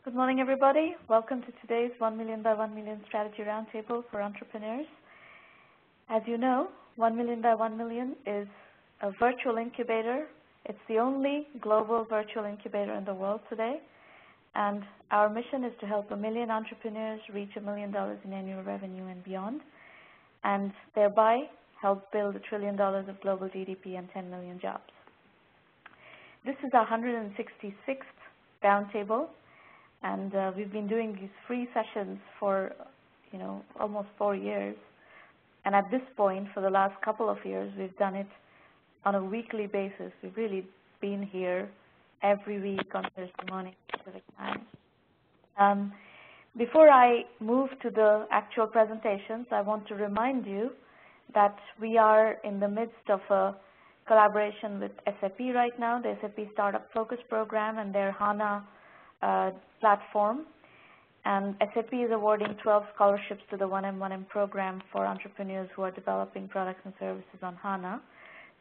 Good morning, everybody. Welcome to today's 1 Million by 1 Million Strategy Roundtable for Entrepreneurs. As you know, 1 Million by 1 Million is a virtual incubator. It's the only global virtual incubator in the world today. And our mission is to help 1 million entrepreneurs reach $1 million in annual revenue and beyond, and thereby help build $1 trillion of global GDP and 10 million jobs. This is our 166th roundtable. And we've been doing these free sessions for, almost 4 years. And at this point, for the last couple of years, we've done it on a weekly basis. We've really been here every week on Thursday morning Pacific time. Before I move to the actual presentations, I want to remind you that we are in the midst of a collaboration with SAP right now, the SAP Startup Focus Program and their HANA platform, and SAP is awarding 12 scholarships to the 1M1M program for entrepreneurs who are developing products and services on HANA.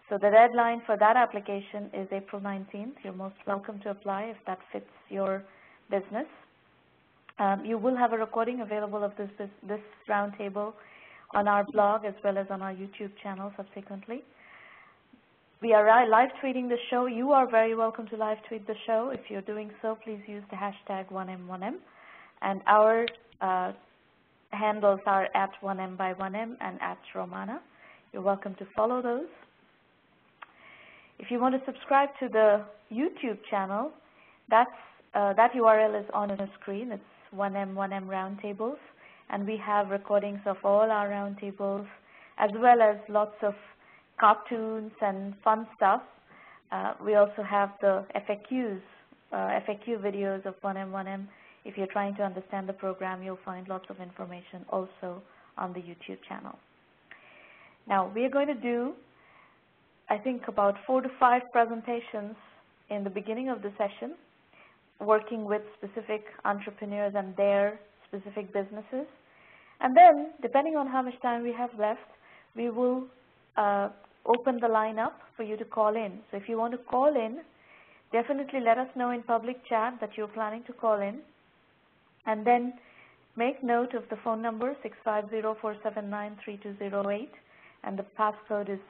So the deadline for that application is April 19th. You're most welcome to apply if that fits your business. You will have a recording available of this roundtable on our blog as well as on our YouTube channel subsequently. We are live tweeting the show. You are very welcome to live tweet the show. If you're doing so, please use the hashtag 1M1M. And our handles are at 1M by 1M and at Sramana. You're welcome to follow those. If you want to subscribe to the YouTube channel, that URL is on the screen. It's 1M1M Roundtables. And we have recordings of all our roundtables as well as lots of cartoons and fun stuff. We also have the FAQ videos of 1M1M. If you're trying to understand the program, you'll find lots of information also on the YouTube channel. Now, we are going to do, I think, about 4 to 5 presentations in the beginning of the session, working with specific entrepreneurs and their specific businesses. And then, depending on how much time we have left, we will open the line up for you to call in. So if you want to call in, definitely let us know in public chat that you're planning to call in. And then make note of the phone number 650-479-3208, and the passcode is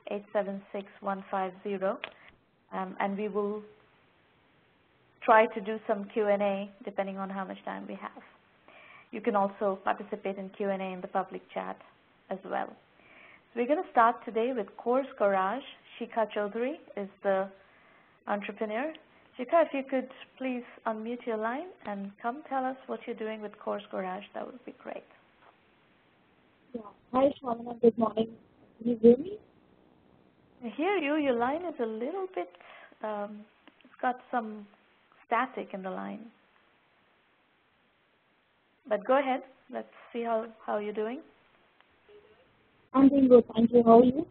663-876-150. And we will try to do some Q&A depending on how much time we have. You can also participate in Q&A in the public chat as well. So we're going to start today with Course Garage. Shikha Chaudhary is the entrepreneur. Shikha, if you could please unmute your line and come tell us what you're doing with Course Garage, that would be great. Yeah. Hi, Sramana. Good morning. Can you hear me? I hear you. Your line is a little bit, it's got some static in the line. But go ahead. Let's see how you're doing. I'm doing good, thank you. How are you?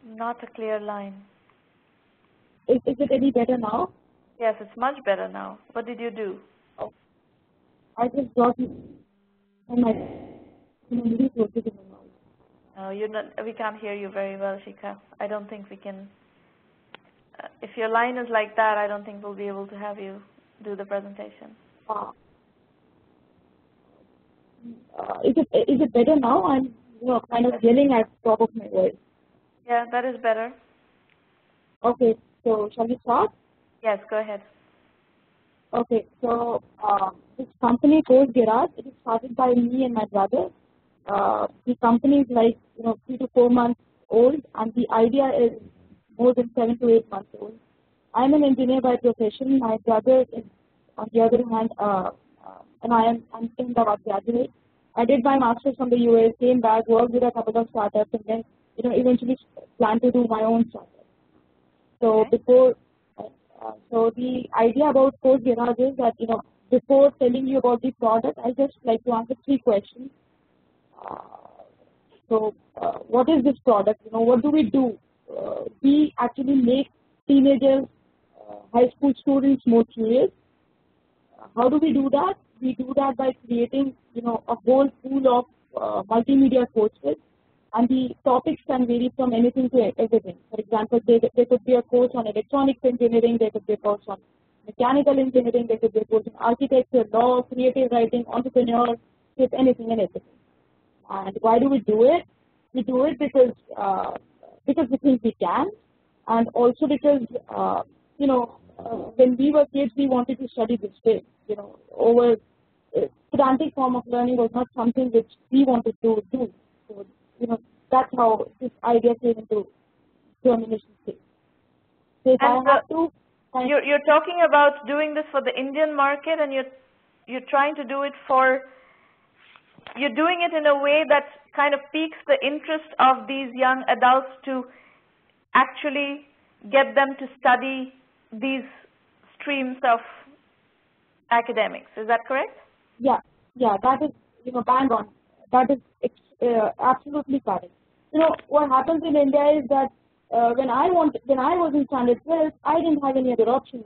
Not a clear line. Is it any better now? Yes, it's much better now. What did you do? Oh, I just got my really close to the mouth. No, we can't hear you very well, Shikha. I don't think we can. If your line is like that, I don't think we'll be able to have you do the presentation. Is it better now? I'm kind of yelling at the top of my voice. Yeah, that is better. Okay, so shall we start? Yes, go ahead. Okay, so this company Course Garage, it is started by me and my brother. The company is like 3 to 4 months old, and the idea is more than 7 to 8 months old. I'm an engineer by profession. My brother is, on the other hand, and I'm still about graduate. I did my master's from the US, came back, worked with a couple of startups, and then eventually plan to do my own startup. So so the idea about Course Garage is that before telling you about the product, I just like to answer 3 questions. What is this product? What do we do? We actually make teenagers, high school students more curious. How do we do that? We do that by creating, a whole pool of multimedia courses And the topics can vary from anything to everything. For example, there could be a course on electronics engineering, there could be a course on mechanical engineering, there could be a course on architecture, law, creative writing, entrepreneurship, anything and everything. And why do we do it? We do it because we think we can, and also because when we were kids, we wanted to study this way. Over pedantic form of learning was not something which we wanted to do. So, that's how this idea came into germination stage. So if I have to, you're talking about doing this for the Indian market, and you're trying to do it you're doing it in a way that kind of piques the interest of these young adults to actually get them to study these streams of academics. Is that correct? Yeah, that is bang on. That is absolutely correct. What happens in India is that when I was in standard 12, I didn't have any other option.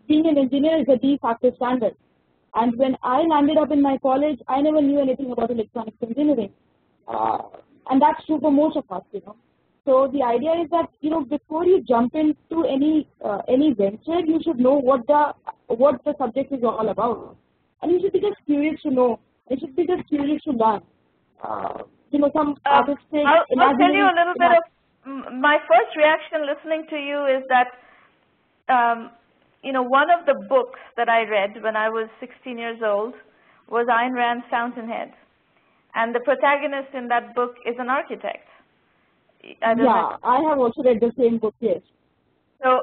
Being an engineer is a de facto standard. And when I landed up in my college, I never knew anything about electronics engineering. And that's true for most of us, So the idea is that, before you jump into any venture, you should know what the subject is all about. And you should be just curious to know. You should be just curious to learn. Some artistic... I'll tell you a little bit of my first reaction listening to you is that, one of the books that I read when I was 16 years old was Ayn Rand's Fountainhead. And the protagonist in that book is an architect. I have also read the same book, yes. So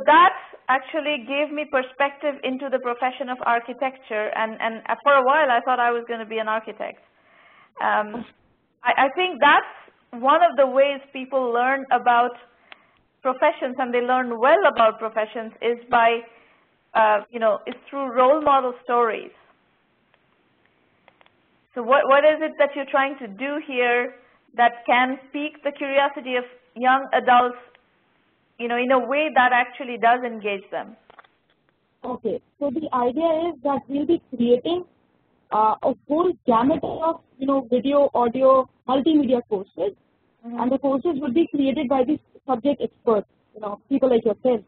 that actually gave me perspective into the profession of architecture, and for a while I thought I was going to be an architect. I think that's one of the ways people learn about professions, and they learn well about professions, is by, it's through role model stories. So what is it that you're trying to do here that can pique the curiosity of young adults, in a way that actually does engage them? Okay, so the idea is that we'll be creating a whole gamut of, video, audio, multimedia courses, and the courses would be created by these subject experts, people like yourself.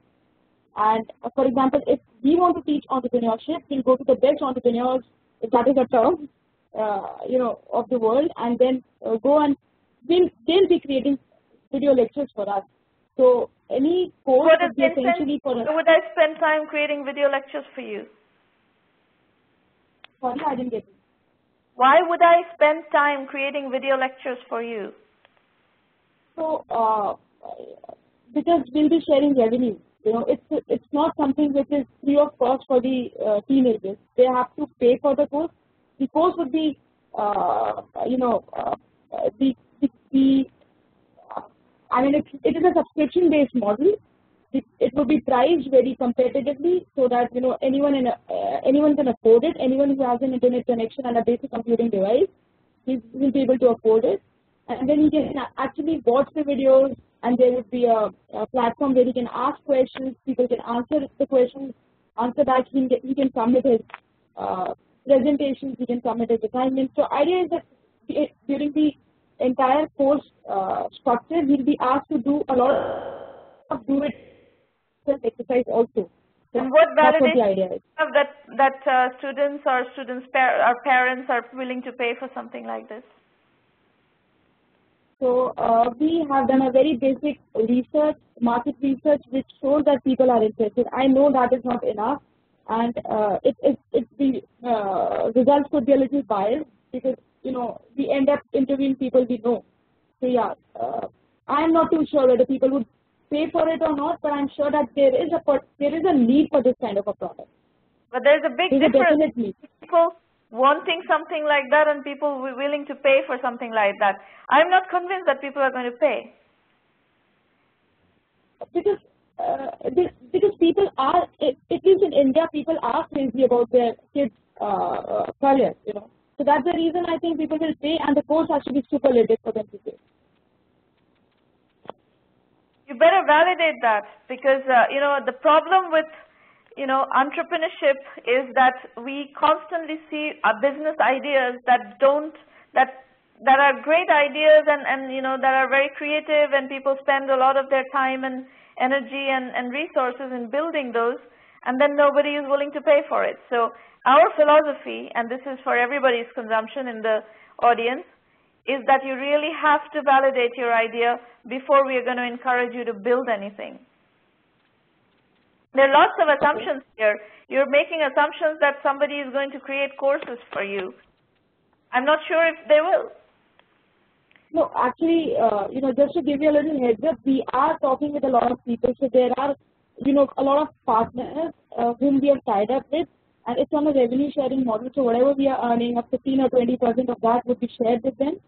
And for example, if we want to teach entrepreneurship, we'll go to the best entrepreneurs, if that is a term, of the world, and then go and they'll be creating video lectures for us. So any course would be essentially for us. Would I spend time creating video lectures for you? Sorry, I didn't get it. Why would I spend time creating video lectures for you? So, because we'll be sharing revenue. It's not something which is free of cost for the teenagers. They have to pay for the course. The course would be, it is a subscription-based model. It will be priced very competitively so that anyone can afford it. Anyone who has an internet connection and a basic computing device will be able to afford it. And then he can actually watch the videos, and there would be a platform where he can ask questions. People can answer the questions, answer back. He can submit his presentations. He can submit his assignments. So idea is that during the entire course structure, he'll be asked to do a lot of exercise also. So and what validation of that students or parents are willing to pay for something like this? So we have done a very basic research, market research, which shows that people are interested. I know that is not enough, and the results could be a little biased because we end up interviewing people we know. So yeah, I am not too sure whether people would pay for it or not, but I'm sure that there is a need for this kind of a product. But there's a big difference. People wanting something like that and people willing to pay for something like that. I'm not convinced that people are going to pay. Because people are, at least in India, people are crazy about their kids' career, So that's the reason I think people will pay, and the course has to be superlative for them to pay. You better validate that, because the problem with entrepreneurship is that we constantly see business ideas that that are great ideas and you know, that are very creative, and people spend a lot of their time and energy and resources in building those, and then nobody is willing to pay for it. So our philosophy, and this is for everybody's consumption in the audience, is that you really have to validate your idea before we are going to encourage you to build anything. There are lots of assumptions here. You're making assumptions that somebody is going to create courses for you. I'm not sure if they will. No, actually, you know, just to give you a little heads up, we are talking with a lot of people. So there are, you know, a lot of partners whom we have tied up with, and it's on a revenue sharing model. So whatever we are earning, up 15 or 20% of that would be shared with them.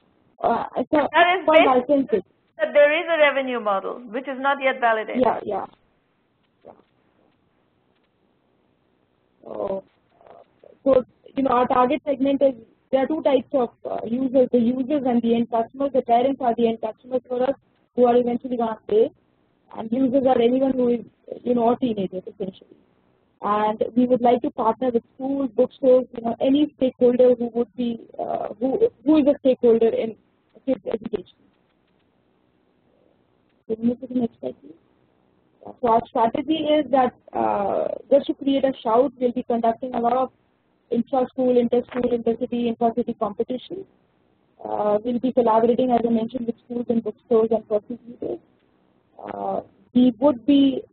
That is based that there is a revenue model, which is not yet validated. Yeah. So, you know, our target segment is, there are two types of users, the users and the end customers. The parents are the end customers for us, who are eventually going to pay, and users are anyone who is, you know, a teenager essentially. And we would like to partner with schools, bookstores, you know, any stakeholder who would be, who is a stakeholder in kids' education. So we move to the next slide, please. So our strategy is that just to create a shout, we'll be conducting a lot of intra-school, inter-school, intercity, intra-city competitions. We'll be collaborating, as I mentioned, with schools and bookstores and personal tutors. We would be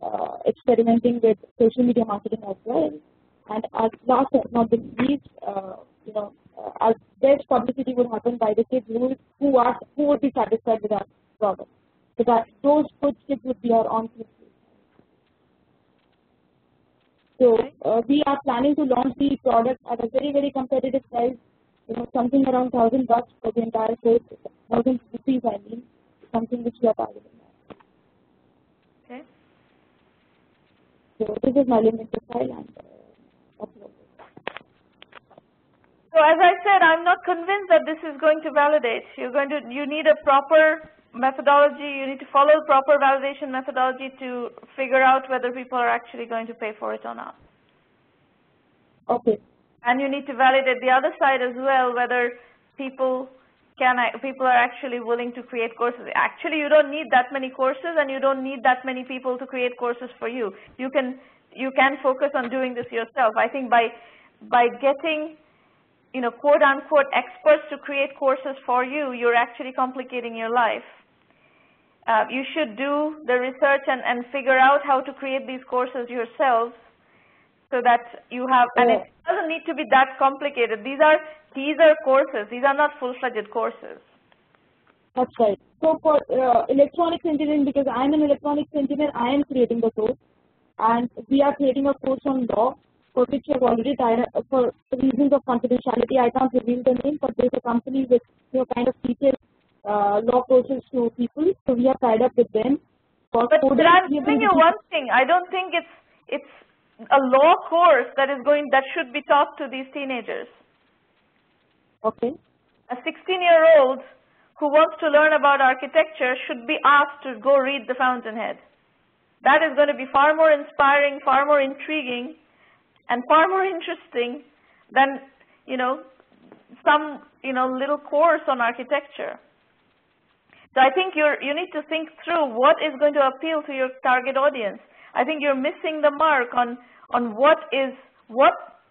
experimenting with social media marketing as well. And as last but not the least, you know, as best publicity would happen by the kids who would be satisfied with our product. So that those good kids would be our on-field. So we are planning to launch the product at a very, very competitive price, you know, something around $1,000 for the entire course, 1,000 rupees, I mean, something which we are targeting. Okay. So this is my LinkedIn profile and upload. So as I said, I'm not convinced that this is going to validate. You need a proper methodology. You need to follow the proper validation methodology to figure out whether people are actually going to pay for it or not. Okay. And you need to validate the other side as well, whether people are actually willing to create courses. Actually, you don't need that many courses, and you don't need that many people to create courses for you. You can focus on doing this yourself. I think by getting, you know, quote unquote experts to create courses for you, you're actually complicating your life. You should do the research and figure out how to create these courses yourselves, so that you have, and it doesn't need to be that complicated. These are courses. These are not full-fledged courses. That's right. So for electronics engineering, because I'm an electronics engineer, I am creating the course, and we are creating a course on law, for which we have already tied up. For reasons of confidentiality, I can't reveal the name, but there's a company which, you know, kind of teaches law courses to people, so we are tied up with them. But I'm telling you one thing, I don't think it's a law course that should be taught to these teenagers. Okay. A 16-year-old who wants to learn about architecture should be asked to go read The Fountainhead. That is going to be far more inspiring, far more intriguing, and far more interesting than, you know, some, you know, little course on architecture. So I think you need to think through what is going to appeal to your target audience. I think you're missing the mark on what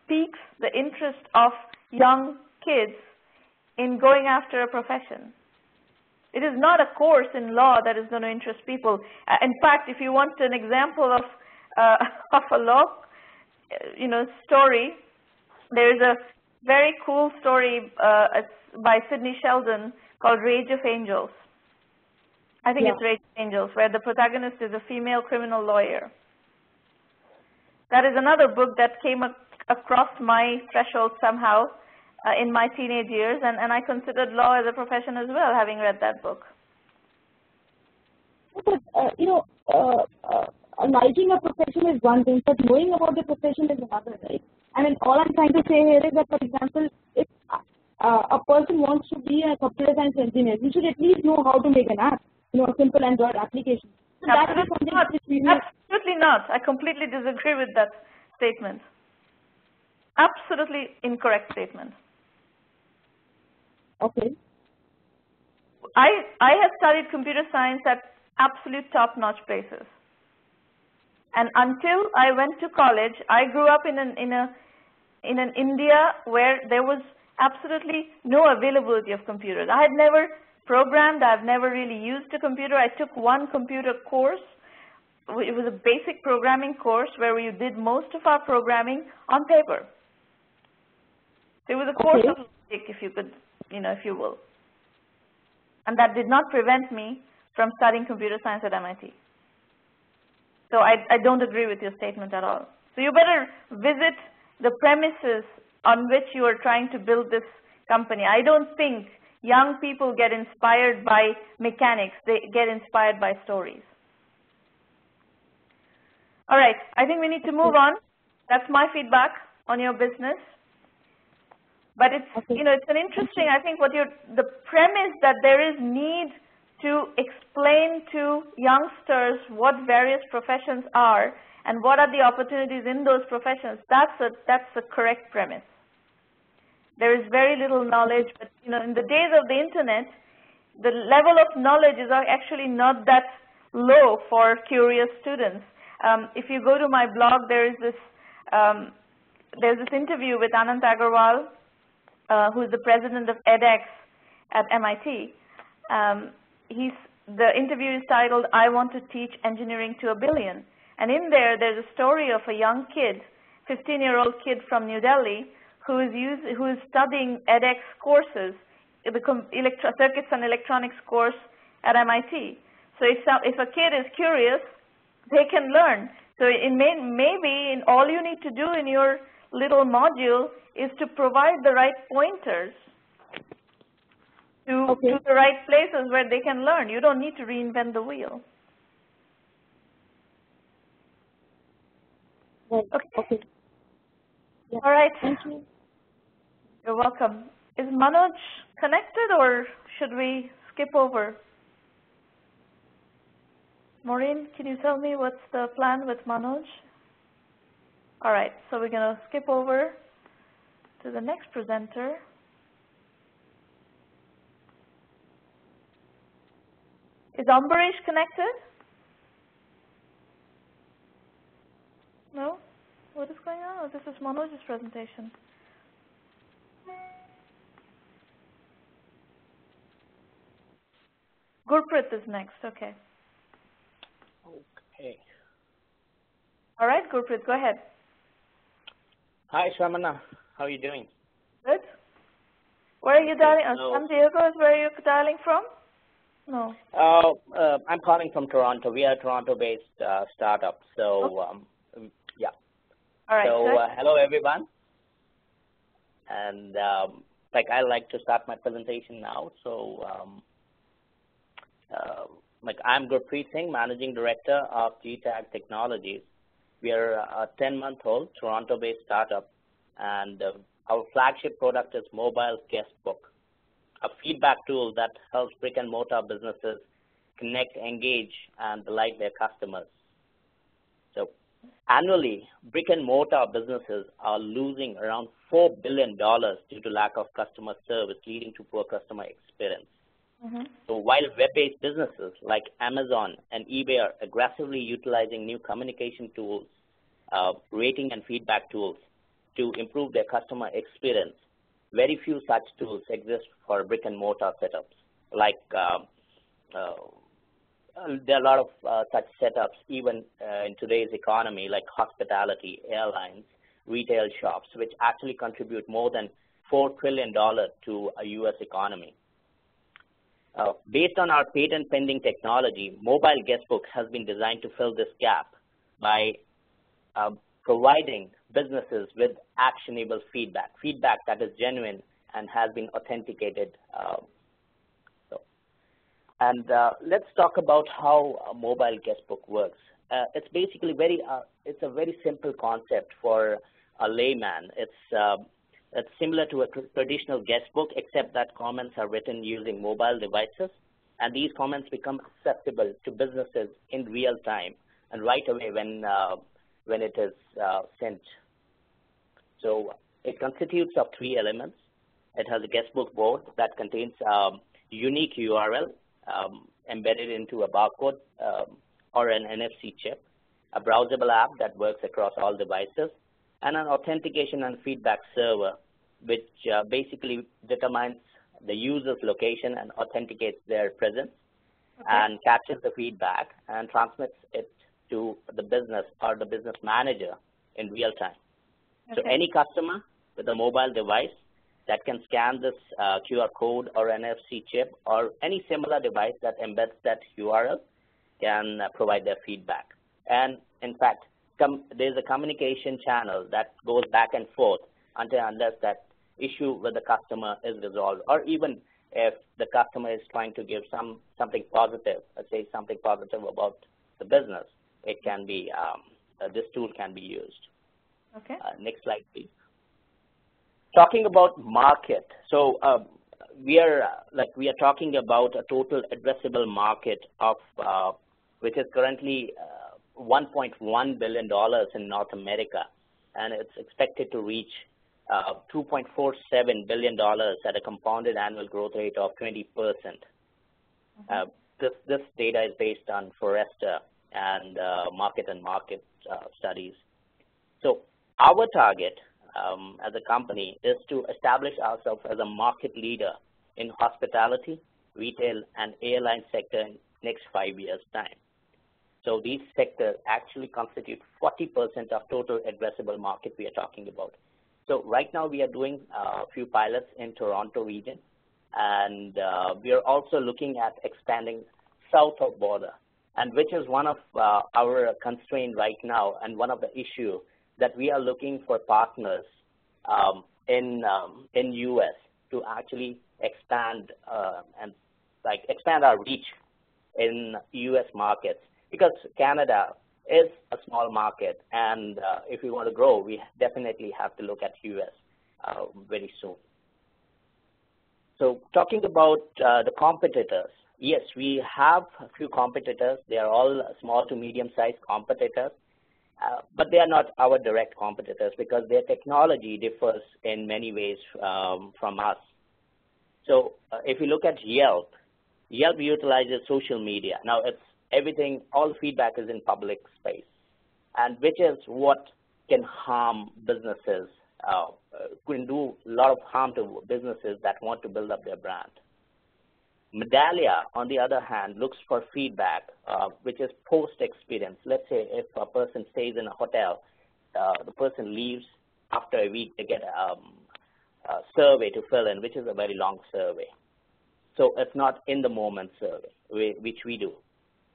piques the interest of young kids in going after a profession. It is not a course in law that is going to interest people. In fact, if you want an example of a law, you know, story, there is a very cool story by Sidney Sheldon called Rage of Angels. I think it's Rage of Angels, where the protagonist is a female criminal lawyer. That is another book that came across my threshold somehow in my teenage years, and I considered law as a profession as well, having read that book. But, you know, liking a profession is one thing, but knowing about the profession is another, right? I mean, all I'm trying to say here is that, for example, if a person wants to be a computer science engineer, you should at least know how to make an app, you know, a simple Android application. So absolutely not. Absolutely not. I completely disagree with that statement. Absolutely incorrect statement. Okay. I have studied computer science at absolute top-notch places. And until I went to college, I grew up in an India where there was absolutely no availability of computers. I had never programmed. I've never really used a computer. I took one computer course. It was a basic programming course where we did most of our programming on paper. It was a course of logic, if you could, if you will. And that did not prevent me from studying computer science at MIT. So I don't agree with your statement at all. So you better visit the premises on which you are trying to build this company. I don't think young people get inspired by mechanics. They get inspired by stories. All right, I think we need to move on. That's my feedback on your business. But it's, it's an interesting, I think the premise that there is need to explain to youngsters what various professions are and what are the opportunities in those professions, that's a correct premise. There is very little knowledge, but in the days of the internet, the level of knowledge is actually not that low for curious students. If you go to my blog, there's this interview with Anant Agarwal, who is the president of edX at MIT. The interview is titled, "I Want to Teach Engineering to a Billion." And in there, there's a story of a young kid, 15-year-old kid from New Delhi, who is studying edX courses, the circuits and electronics course at MIT. So if a kid is curious, they can learn. So maybe all you need to do in your little module is to provide the right pointers to the right places where they can learn. You don't need to reinvent the wheel. Right. Okay. Yeah. All right. Thank you. You're welcome. Is Manoj connected, or should we skip over? Maureen, can you tell me what's the plan with Manoj? All right, so we're going to skip over to the next presenter. Is Ambarish connected? No? What is going on? Oh, this is Manoj's presentation. Gurpreet is next, okay. Okay. All right, Gurpreet, go ahead. Hi, Sramana. How are you doing? Good. Where are you dialing? So, San Diego is where you're dialing from? No. I'm calling from Toronto. We are a Toronto-based startup. So, yeah. All right. So, hello, everyone. And I like to start my presentation now. So, I'm Gurpreet Singh, Managing Director of GTAG Technologies. We are a 10-month-old Toronto-based startup, and our flagship product is Mobile Guestbook, a feedback tool that helps brick-and-mortar businesses connect, engage, and delight their customers. So annually, brick-and-mortar businesses are losing around $4 billion due to lack of customer service, leading to poor customer experience. So while web-based businesses like Amazon and eBay are aggressively utilizing new communication tools, rating and feedback tools to improve their customer experience, very few such tools exist for brick-and-mortar setups. There are a lot of such setups even in today's economy, like hospitality, airlines, retail shops, which actually contribute more than $4 trillion to a U.S. economy. Based on our patent-pending technology, Mobile Guestbook has been designed to fill this gap by providing businesses with actionable feedback that is genuine and has been authenticated. Let's talk about how a Mobile Guestbook works. It's basically it's a very simple concept for a layman. It's similar to a traditional guestbook, except that comments are written using mobile devices, and these comments become accessible to businesses in real time and right away when it is sent. So it constitutes of 3 elements. It has a guestbook board that contains unique URL embedded into a barcode or an NFC chip, a browsable app that works across all devices, and an authentication and feedback server, which basically determines the user's location and authenticates their presence and captures the feedback and transmits it to the business or the business manager in real time. So any customer with a mobile device that can scan this QR code or NFC chip or any similar device that embeds that URL can provide their feedback. And in fact, there's a communication channel that goes back and forth unless that issue with the customer is resolved, or even if the customer is trying to give something positive, let's say something positive about the business, it can be, this tool can be used. Okay. Next slide, please. Talking about market, so we are talking about a total addressable market of which is currently $1.1 billion in North America, and it's expected to reach $2.47 billion at a compounded annual growth rate of 20%. This data is based on Forrester and market studies. So our target as a company is to establish ourselves as a market leader in hospitality, retail, and airline sector in next 5 years' time. So these sectors actually constitute 40% of total addressable market we are talking about. So right now we are doing a few pilots in Toronto region, and we are also looking at expanding south of border, and which is one of our constraints right now, and one of the issues that we are looking for partners in U.S. to actually expand expand our reach in U.S. markets, because Canada is a small market, and if we want to grow, we definitely have to look at U.S. Very soon. So talking about the competitors, yes, we have a few competitors. They are all small to medium-sized competitors, but they are not our direct competitors because their technology differs in many ways from us. So if you look at Yelp, Yelp utilizes social media. Now it's everything, all feedback is in public space, and which is what can harm businesses, can do a lot of harm to businesses that want to build up their brand. Medallia, on the other hand, looks for feedback, which is post-experience. Let's say if a person stays in a hotel, the person leaves after a week, they get a survey to fill in, which is a very long survey. So it's not in the moment survey, which we do.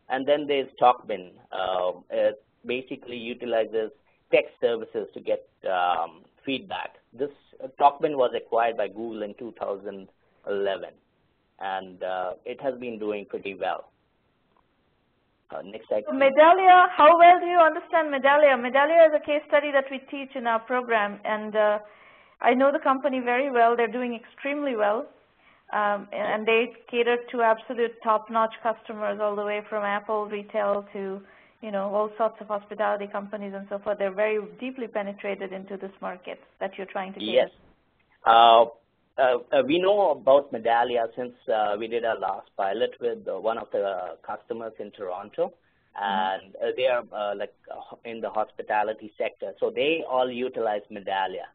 And then there's TalkBin. It basically utilizes text services to get feedback. This TalkBin was acquired by Google in 2011, and it has been doing pretty well. Next slide. Medallia, how well do you understand Medallia? Medallia is a case study that we teach in our program, and I know the company very well. They're doing extremely well. And they cater to absolute top-notch customers all the way from Apple retail to, all sorts of hospitality companies and so forth. They're very deeply penetrated into this market that you're trying to cater. Yes. We know about Medallia since we did our last pilot with one of the customers in Toronto, and they are in the hospitality sector. So they all utilize Medallia.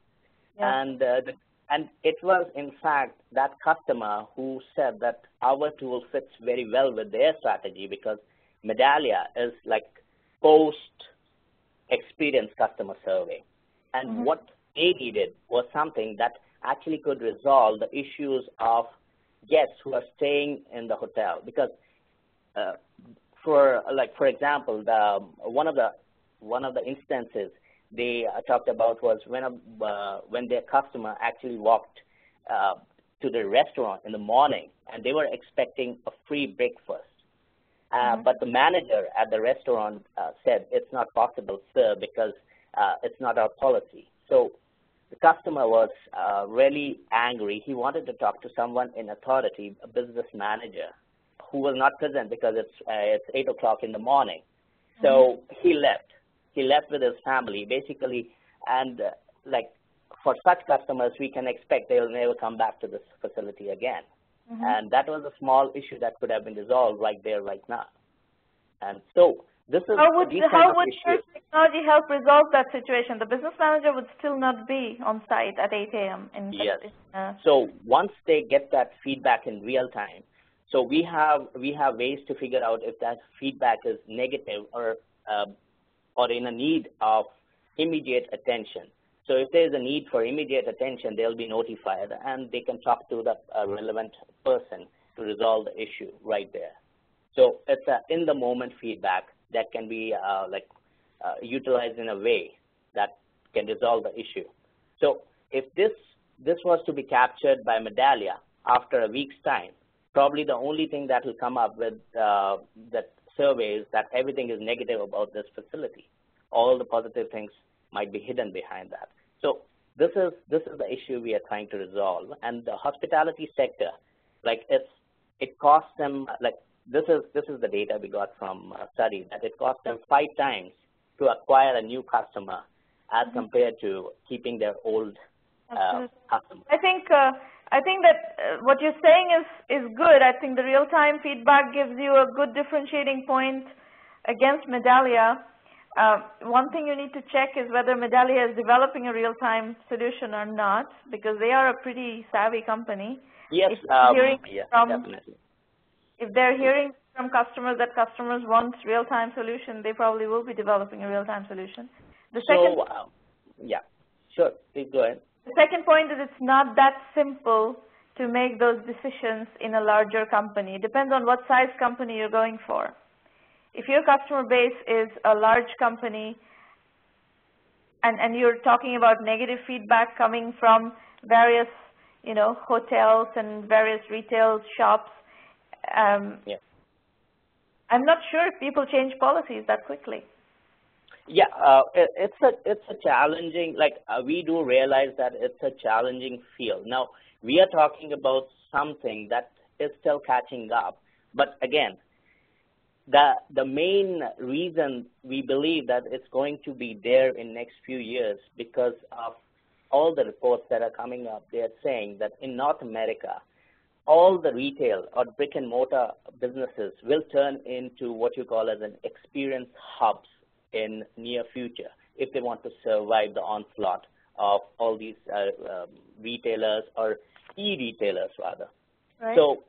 Yeah. And it was, in fact, that customer who said that our tool fits very well with their strategy, because Medallia is like post-experience customer survey. And what they needed was something that actually could resolve the issues of guests who are staying in the hotel. Because, for example, one of the instances they talked about was when their customer actually walked to the restaurant in the morning, and they were expecting a free breakfast. But the manager at the restaurant said, it's not possible, sir, because it's not our policy. So the customer was really angry. He wanted to talk to someone in authority, a business manager, who was not present because it's 8 o'clock in the morning. So he left. He left with his family, basically, and for such customers, we can expect they will never come back to this facility again. And that was a small issue that could have been resolved right there, right now. And so this is how would your technology help resolve that situation? The business manager would still not be on site at 8 a.m. Yes. So once they get that feedback in real time, so we have ways to figure out if that feedback is negative or in a need of immediate attention. So if there is a need for immediate attention, they'll be notified, and they can talk to the relevant person to resolve the issue right there. So it's an in-the-moment feedback that can be utilized in a way that can resolve the issue. So if this was to be captured by Medallia after a week's time, probably the only thing that will come up with that survey is that everything is negative about this facility. All the positive things might be hidden behind that. So this is the issue we are trying to resolve. And the hospitality sector, it costs them this is the data we got from a study, that it costs them 5 times to acquire a new customer as compared to keeping their old customer. I think that what you're saying is good. I think the real-time feedback gives you a good differentiating point against Medallia. One thing you need to check is whether Medallia is developing a real-time solution or not, because they are a pretty savvy company. Yes, definitely. If they're hearing from customers that customers want real-time solution, they probably will be developing a real-time solution. The second, yeah, sure, please go ahead. The second point is it's not that simple to make those decisions in a larger company. It depends on what size company you're going for. If your customer base is a large company and you're talking about negative feedback coming from various, hotels and various retail shops, I'm not sure if people change policies that quickly. Yeah, it's a challenging, we do realize that it's a challenging field. Now, we are talking about something that is still catching up. But again, the main reason we believe that it's going to be there in next few years because of all the reports that are coming up. They are saying that in North America, all the retail or brick and mortar businesses will turn into what you call as an experience hubs in near future if they want to survive the onslaught of all these retailers or e-retailers rather. Right. So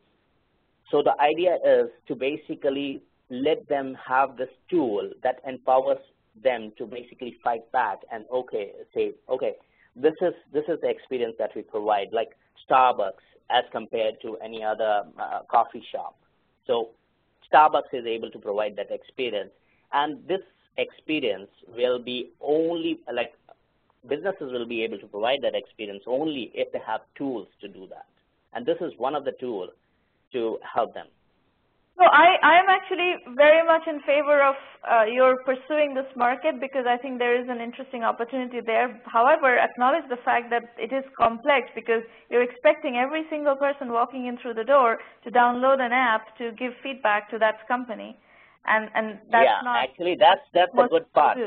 the idea is to basically let them have this tool that empowers them to basically fight back and say, this is the experience that we provide, like Starbucks as compared to any other coffee shop. So Starbucks is able to provide that experience, and this experience will be only businesses will be able to provide that experience only if they have tools to do that, and this is one of the tools to help them. So I am actually very much in favor of your pursuing this market because I think there is an interesting opportunity there. However, acknowledge the fact that it is complex because you're expecting every single person walking in through the door to download an app to give feedback to that company, and that's not. Yeah, actually, that's the good part.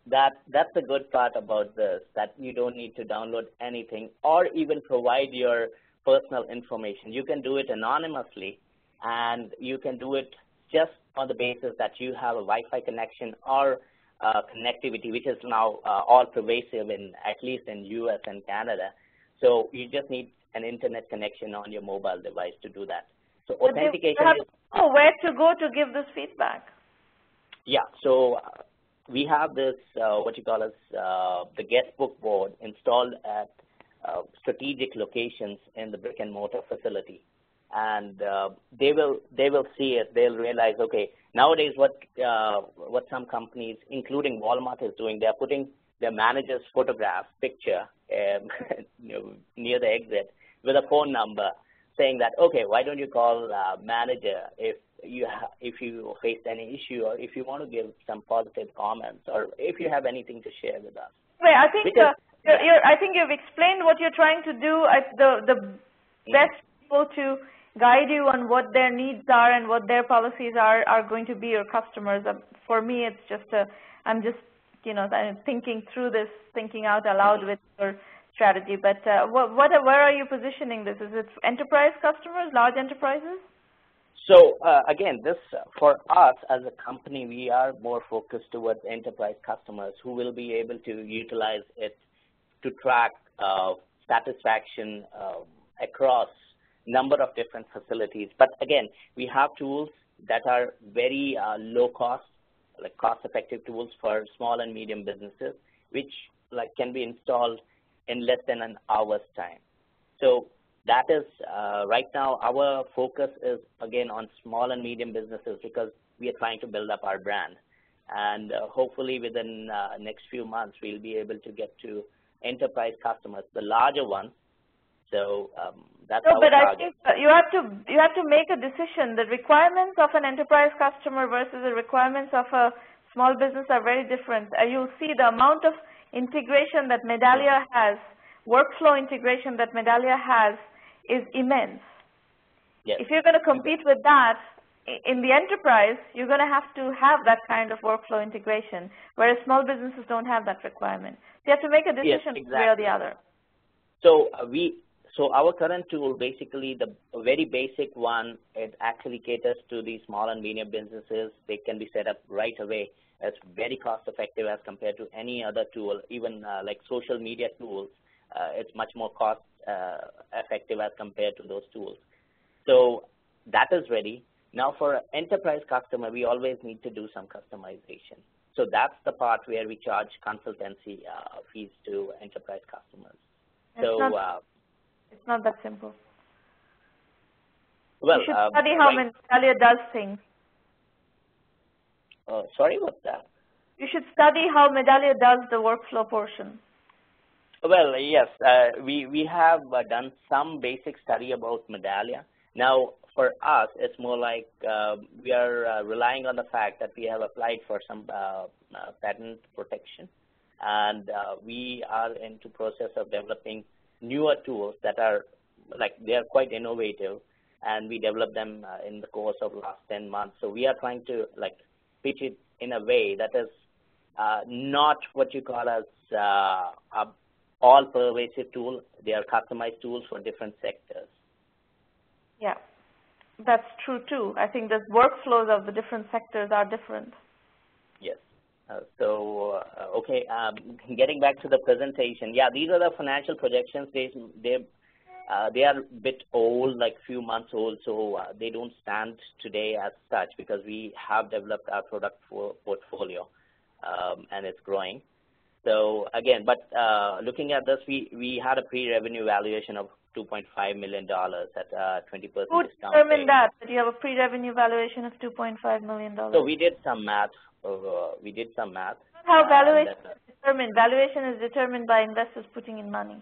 That's the good part about this, that you don't need to download anything or even provide your personal information. You can do it anonymously. And you can do it just on the basis that you have a Wi-Fi connection or connectivity, which is now all pervasive at least in US and Canada. So you just need an internet connection on your mobile device to do that. So authentication is where to go to give this feedback. Yeah, so we have this what you call as the guest book board installed at strategic locations in the brick and mortar facility. And they will see it. They'll realize, nowadays what some companies, including Walmart, is doing, they're putting their manager's photograph picture near the exit with a phone number, saying that, why don't you call manager if you faced any issue or if you want to give some positive comments or if you have anything to share with us. Wait, I think I think you've explained what you're trying to do. The best people to guide you on what their needs are and what their policies are going to be your customers. For me, it's just I'm just thinking through this, thinking out aloud with your strategy, but where are you positioning this? Is it enterprise customers, large enterprises? So again, this for us as a company, we are more focused towards enterprise customers who will be able to utilize it to track satisfaction across number of different facilities. But again, we have tools that are very low cost, like cost-effective tools for small and medium businesses, which like can be installed in less than an hour's time. So that is right now our focus is again on small and medium businesses because we are trying to build up our brand, and hopefully within next few months we'll be able to get to enterprise customers, the larger ones. So that's our but target. I think you have to make a decision. The requirements of an enterprise customer versus the requirements of a small business are very different. You'll see the amount of integration that Medallia has, workflow integration that Medallia has, is immense. Yes. If you're going to compete with that in the enterprise, you're going to have that kind of workflow integration, whereas small businesses don't have that requirement. So you have to make a decision yes, exactly. one way or the other. So so our current tool, basically the very basic one, it actually caters to the small and medium businesses. They can be set up right away. It's very cost effective as compared to any other tool, even like social media tools. It's much more cost effective as compared to those tools. So that is ready. Now for an enterprise customer, we always need to do some customization. So that's the part where we charge consultancy fees to enterprise customers. It's not that simple. Well, you should study how Medallia does things. Sorry, what's that? You should study how Medallia does the workflow portion. Well, yes, we have done some basic study about Medallia. Now, for us, it's more like we are relying on the fact that we have applied for some patent protection, and we are into process of developing newer tools that are they are quite innovative, and we developed them in the course of last 10 months. So we are trying to pitch it in a way that is not what you call as all pervasive tool. They are customized tools for different sectors. Yeah, that's true too. I think the workflows of the different sectors are different. Yes. Okay, getting back to the presentation. Yeah, these are the financial projections. They are a bit old, like few months old, so they don't stand today as such because we have developed our product portfolio and it's growing. So again, but looking at this, we had a pre-revenue valuation of $2.5 million at 20% discount. Who determined that you have a pre-revenue valuation of $2.5 million? So we did some math. How valuation is determined? Valuation is determined by investors putting in money.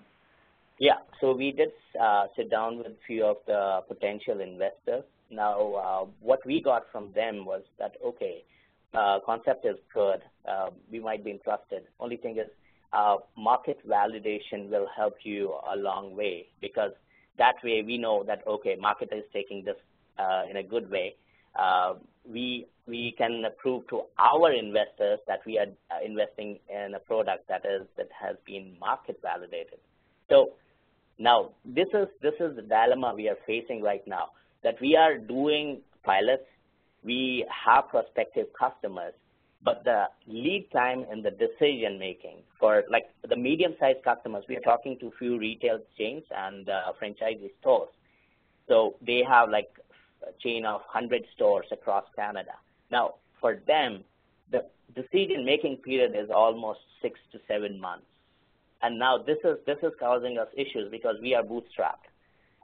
Yeah, so we did sit down with a few of the potential investors. Now, what we got from them was that, okay, concept is good. We might be interested. Only thing is market validation will help you a long way, because that way we know that, okay, market is taking this in a good way. We can prove to our investors that we are investing in a product that has been market validated. So now this is the dilemma we are facing right now, that we are doing pilots, we have prospective customers, but the lead time and the decision making for the medium-sized customers, we are talking to few retail chains and franchisee stores. So they have a chain of 100 stores across Canada. Now, for them, the decision-making period is almost 6 to 7 months. And now this is causing us issues because we are bootstrapped,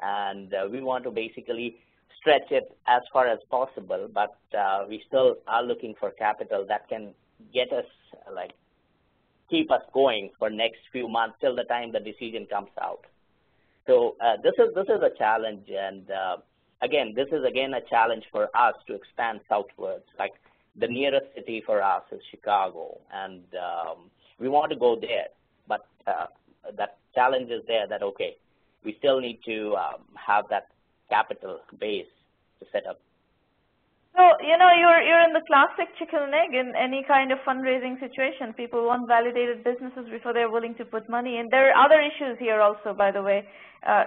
and we want to basically stretch it as far as possible, but we still are looking for capital that can get us, keep us going for next few months till the time the decision comes out. So this is a challenge, and again, this is a challenge for us to expand southwards. The nearest city for us is Chicago, and we want to go there, but that challenge is there that, okay, we still need to have that capital base to set up. So, you're in the classic chicken and egg in any kind of fundraising situation. People want validated businesses before they're willing to put money in. There are other issues here also, by the way.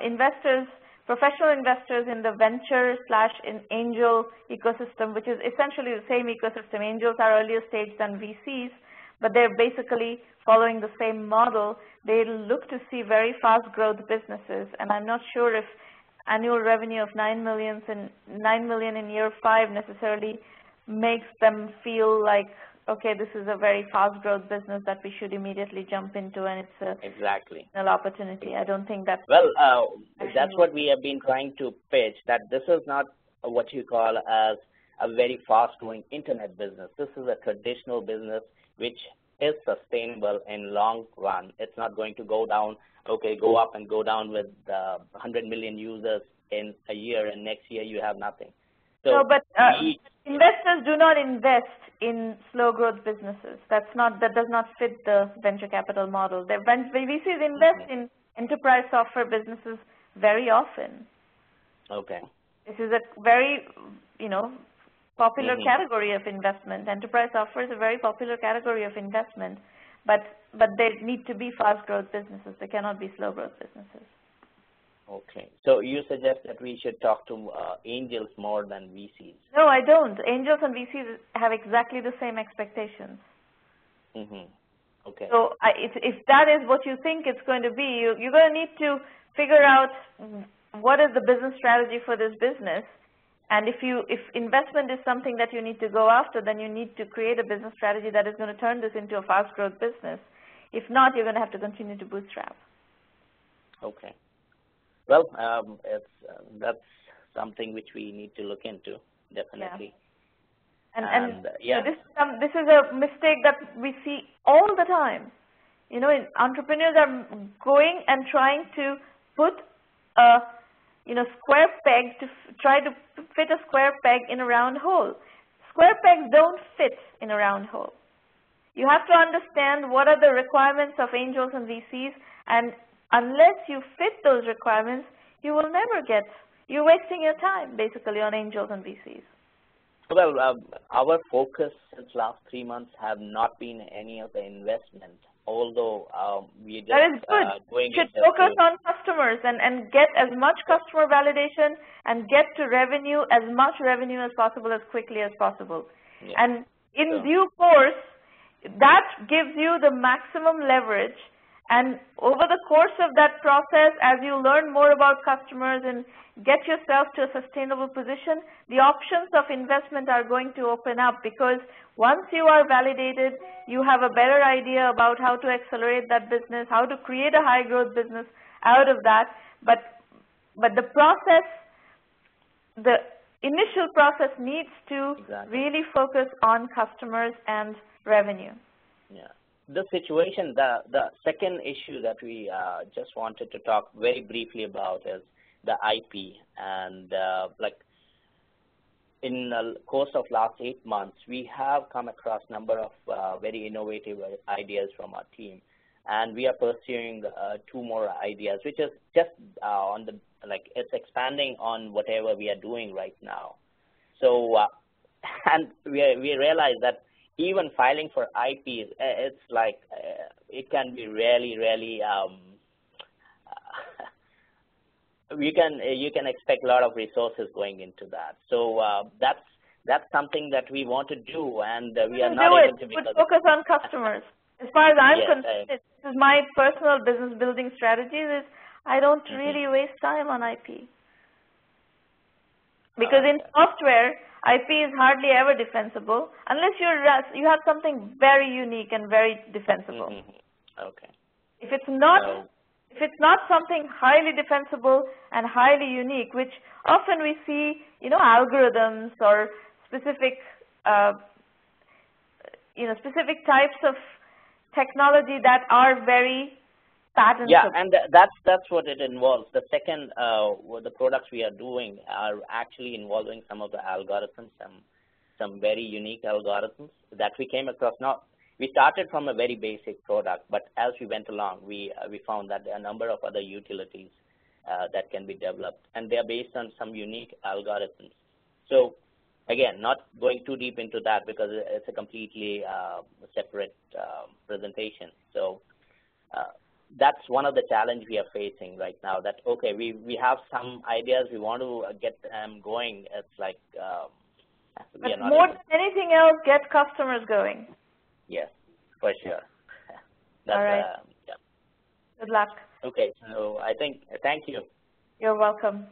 Investors, professional investors in the venture/angel ecosystem, which is essentially the same ecosystem. Angels are earlier stage than VCs, but they're basically following the same model. They look to see very fast growth businesses, and I'm not sure if annual revenue of $9 million in year 5 necessarily makes them feel like, okay, this is a very fast growth business that we should immediately jump into, and it's a exactly an opportunity. I don't think that's that's what we have been trying to pitch, that this is not what you call as a very fast growing internet business. This is a traditional business which is sustainable in long run. It's not going to go down, go up and go down with 100 million users in a year, and next year you have nothing. So no, but investors do not invest in slow growth businesses. That does not fit the venture capital model. VCs invest in enterprise software businesses very often. Okay. This is a very, popular category of investment. Enterprise software is a very popular category of investment, but they need to be fast growth businesses. They cannot be slow growth businesses. Okay. So you suggest that we should talk to angels more than VCs? No, I don't. Angels and VCs have exactly the same expectations. Okay. So if that is what you think it's going to be, you're going to need to figure out what is the business strategy for this business. And if investment is something that you need to go after, then you need to create a business strategy that is going to turn this into a fast growth business. If not, you're going to have to continue to bootstrap. Okay. Well, that's something which we need to look into, definitely. Yeah. This is a mistake that we see all the time. Entrepreneurs are going and trying to put a square peg to try to fit a square peg in a round hole. Square pegs don't fit in a round hole. You have to understand what are the requirements of angels and VCs, and unless you fit those requirements, you will never you're wasting your time basically on angels and VCs. Well, our focus since last 3 months have not been any of the investment, although we just that is good. You should focus on customers and get as much customer validation and get to as much revenue as possible, as quickly as possible. Yeah. And in due course, that gives you the maximum leverage. And over the course of that process, as you learn more about customers and get yourself to a sustainable position, the options of investment are going to open up, because once you are validated, you have a better idea about how to accelerate that business, how to create a high growth business out of that. But the process, the initial process needs to really focus on customers and revenue. Yeah. The situation, the second issue that we just wanted to talk very briefly about is the IP. And in the course of last 8 months, we have come across a number of very innovative ideas from our team. And we are pursuing 2 more ideas, which is just on the, it's expanding on whatever we are doing right now. So, and we realize that even filing for IP, it's it can be really you can expect a lot of resources going into that. So that's something that we want to do, and we are not able to. Put focus on customers. As far as I'm concerned, this is my personal business building strategy. Is I don't really waste time on IP, because in software, IP is hardly ever defensible unless you have something very unique and very defensible. Okay. If it's not something highly defensible and highly unique, which often we see, algorithms or specific, specific types of technology that are very patentable. Yeah, and that's what it involves. The second, the products we are doing are actually involving some of the algorithms, some very unique algorithms that we came across. Now, we started from a very basic product, but as we went along, we found that there are a number of other utilities that can be developed, and they are based on some unique algorithms. So again, not going too deep into that because it's a completely separate presentation. So that's one of the challenges we are facing right now. That okay, we have some ideas, we want to get them going. It's like we are but not more able. than anything else, get customers going. Yes, for sure. That's, all right. Yeah. Good luck. Okay, so I think thank you. You're welcome.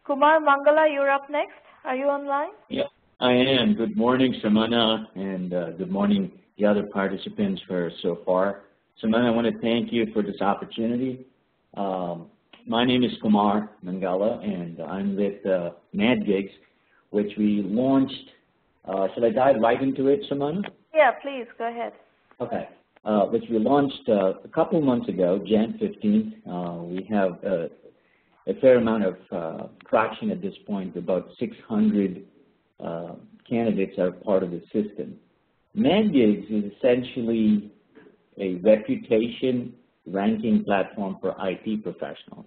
Kumar Mangala, you're up next. Are you online? Yeah, I am. Good morning, Sramana, and good morning, the other participants for so far. Sramana, I want to thank you for this opportunity. My name is Kumar Mangala, and I'm with MadGigs, which we launched. Should I dive right into it, Sramana? Yeah, please, go ahead. Okay. Which we launched a couple months ago, Jan 15th. We have a fair amount of traction at this point. About 600 candidates are part of the system. MadGigs is essentially a reputation ranking platform for IT professionals.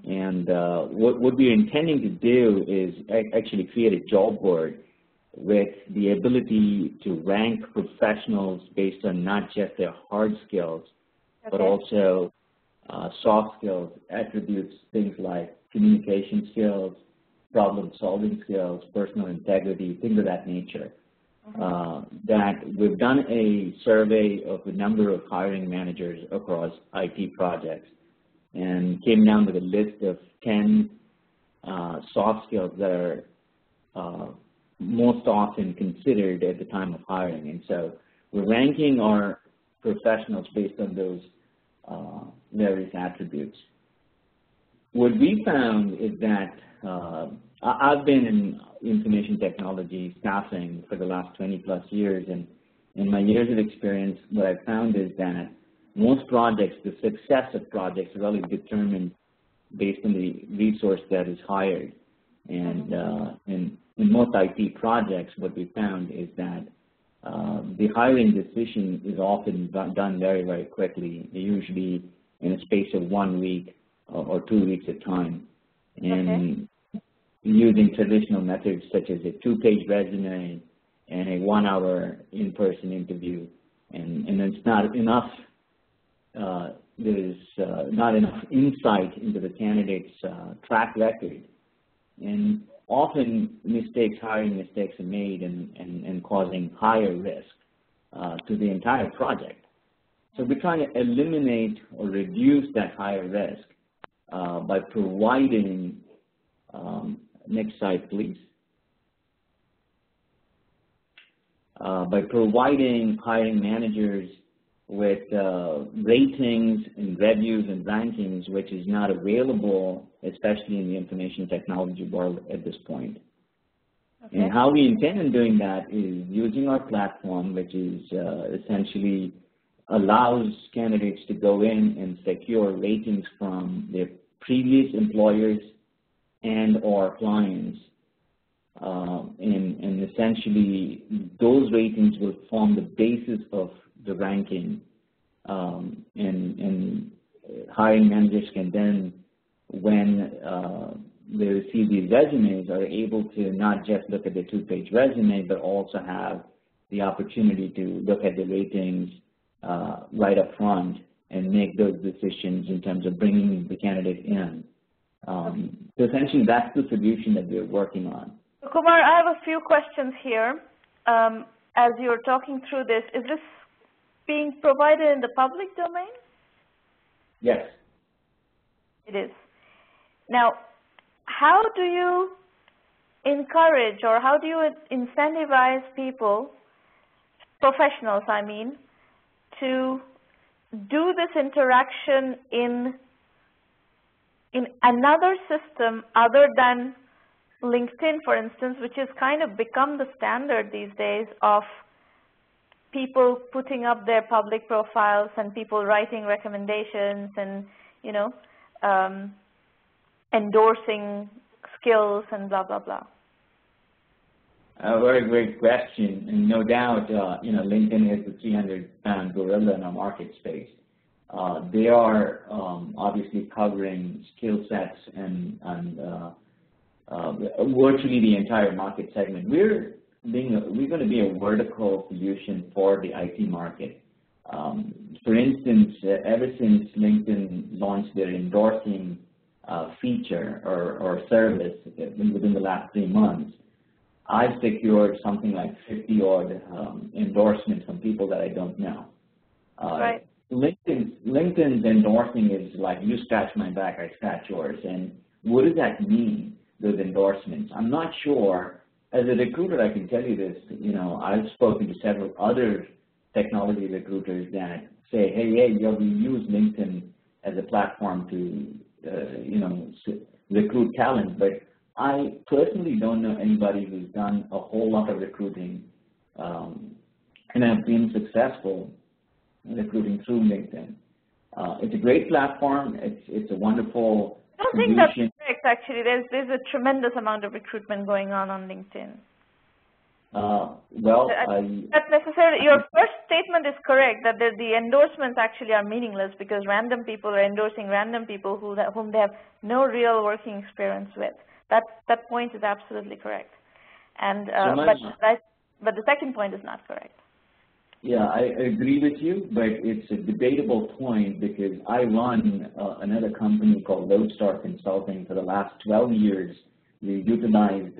And what we're intending to do is actually create a job board with the ability to rank professionals based on not just their hard skills, but also soft skills, attributes, things like communication skills, problem-solving skills, personal integrity, things of that nature. That we've done a survey of a number of hiring managers across IT projects and came down with a list of 10 soft skills that are most often considered at the time of hiring. And so we're ranking our professionals based on those various attributes. What we found is that I've been in information technology staffing for the last 20 plus years, and in my years of experience, what I've found is that most projects, the success of projects are really determined based on the resource that is hired. And in most IT projects, what we found is that the hiring decision is often done very, very quickly, usually in a space of 1 week or 2 weeks at a time. And using traditional methods such as a 2-page resume and a 1-hour in-person interview. And it's not enough, there's not enough insight into the candidate's track record. And often hiring mistakes are made and causing higher risk to the entire project. So we're trying to eliminate or reduce that higher risk by providing, next slide please, by providing hiring managers with ratings and reviews and rankings, which is not available, especially in the information technology world at this point. And how we intend on doing that is using our platform, which is essentially allows candidates to go in and secure ratings from their previous employers and or clients. And essentially, those ratings will form the basis of the ranking, and hiring managers can then, when they receive these resumes, are able to not just look at the 2-page resume, but also have the opportunity to look at the ratings right up front and make those decisions in terms of bringing the candidate in. So essentially, that's the solution that we're working on. Kumar, I have a few questions here. As you're talking through this, is this being provided in the public domain? Yes. It is. Now, how do you encourage or how do you incentivize people, professionals I mean, to do this interaction in another system other than LinkedIn, for instance, which has kind of become the standard these days of people putting up their public profiles and people writing recommendations and, you know, endorsing skills and blah, blah, blah? A very great question, and no doubt, you know, LinkedIn is the 300-pound gorilla in our market space. They are obviously covering skill sets and virtually the entire market segment. We're going to be a vertical solution for the IT market. For instance, ever since LinkedIn launched their endorsing feature or service within the last 3 months, I've secured something like 50-odd endorsements from people that I don't know. Right. LinkedIn's endorsing is like, you scratch my back, I scratch yours. And what does that mean, those endorsements? I'm not sure. As a recruiter, I can tell you this. I've spoken to several other technology recruiters that say, hey, we use LinkedIn as a platform to, recruit talent. But I personally don't know anybody who's done a whole lot of recruiting and have been successful recruiting through LinkedIn. It's a great platform. It's a wonderful I don't think that's correct, actually. There's a tremendous amount of recruitment going on LinkedIn. Not necessarily. Your first statement is correct, that the endorsements actually are meaningless because random people are endorsing random people whom they have no real working experience with. That point is absolutely correct. And but the second point is not correct. Yeah, I agree with you, but it's a debatable point because I run another company called Lodestar Consulting. For the last 12 years, we utilized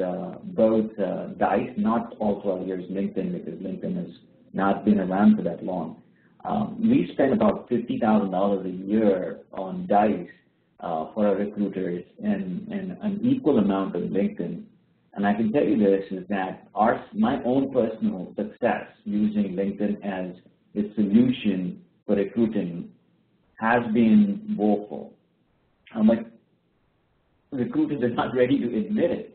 both DICE, not all 12 years LinkedIn, because LinkedIn has not been around for that long. We spend about $50,000 a year on DICE for our recruiters and an equal amount on LinkedIn. And I can tell you this, is that my own personal success using LinkedIn as a solution for recruiting has been woeful. But recruiters are not ready to admit it.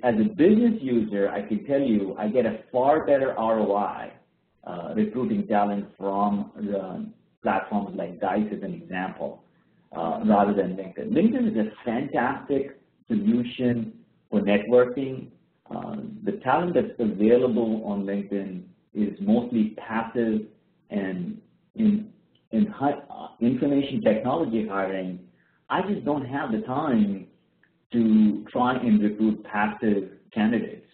As a business user, I can tell you I get a far better ROI recruiting talent from platforms like DICE as an example, rather than LinkedIn. LinkedIn is a fantastic solution for networking. The talent that's available on LinkedIn is mostly passive, and in information technology hiring, I just don't have the time to try and recruit passive candidates.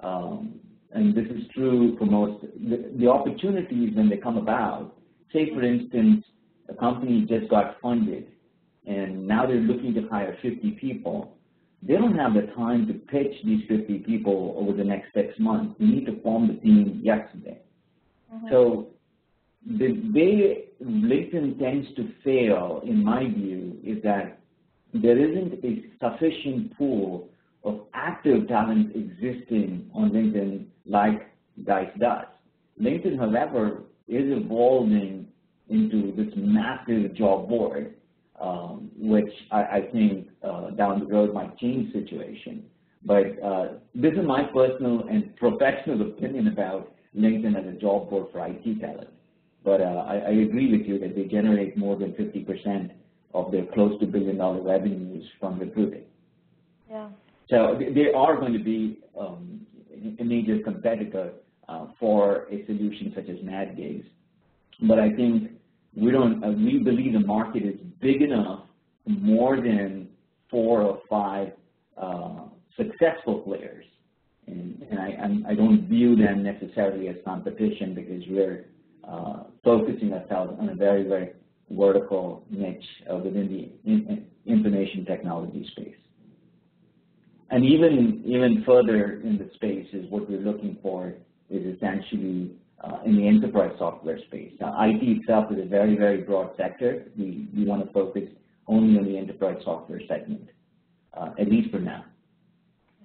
And this is true for most. The opportunities when they come about, say for instance, a company just got funded and now they're looking to hire 50 people. They don't have the time to pitch these 50 people over the next 6 months. We need to form the team yesterday. So the way LinkedIn tends to fail, in my view, is that there isn't a sufficient pool of active talent existing on LinkedIn like DICE does. LinkedIn, however, is evolving into this massive job board, which I think down the road might change the situation. But this is my personal and professional opinion about LinkedIn as a job board for IT talent. But I agree with you that they generate more than 50% of their close to $1 billion revenues from recruiting. Yeah. So they are going to be a major competitor for a solution such as NADGIGS. But I think we believe the market is big enough for more than 4 or 5 successful players. And I don't view them necessarily as competition because we're focusing ourselves on a very, very vertical niche within the information technology space. And even further in the space is what we're looking for is essentially in the enterprise software space. Now, IT itself is a very, very broad sector. We want to focus only on the enterprise software segment, at least for now.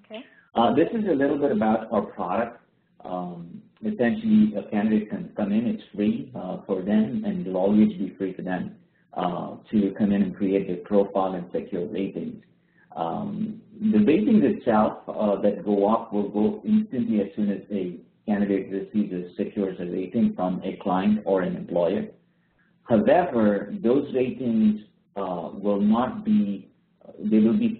Okay. This is a little bit about our product. Essentially, a candidate can come in. It's free for them, and it will always be free for them to come in and create their profile and secure ratings. The ratings itself that go up will go instantly as soon as a candidate secures a rating from a client or an employer. However, those ratings will be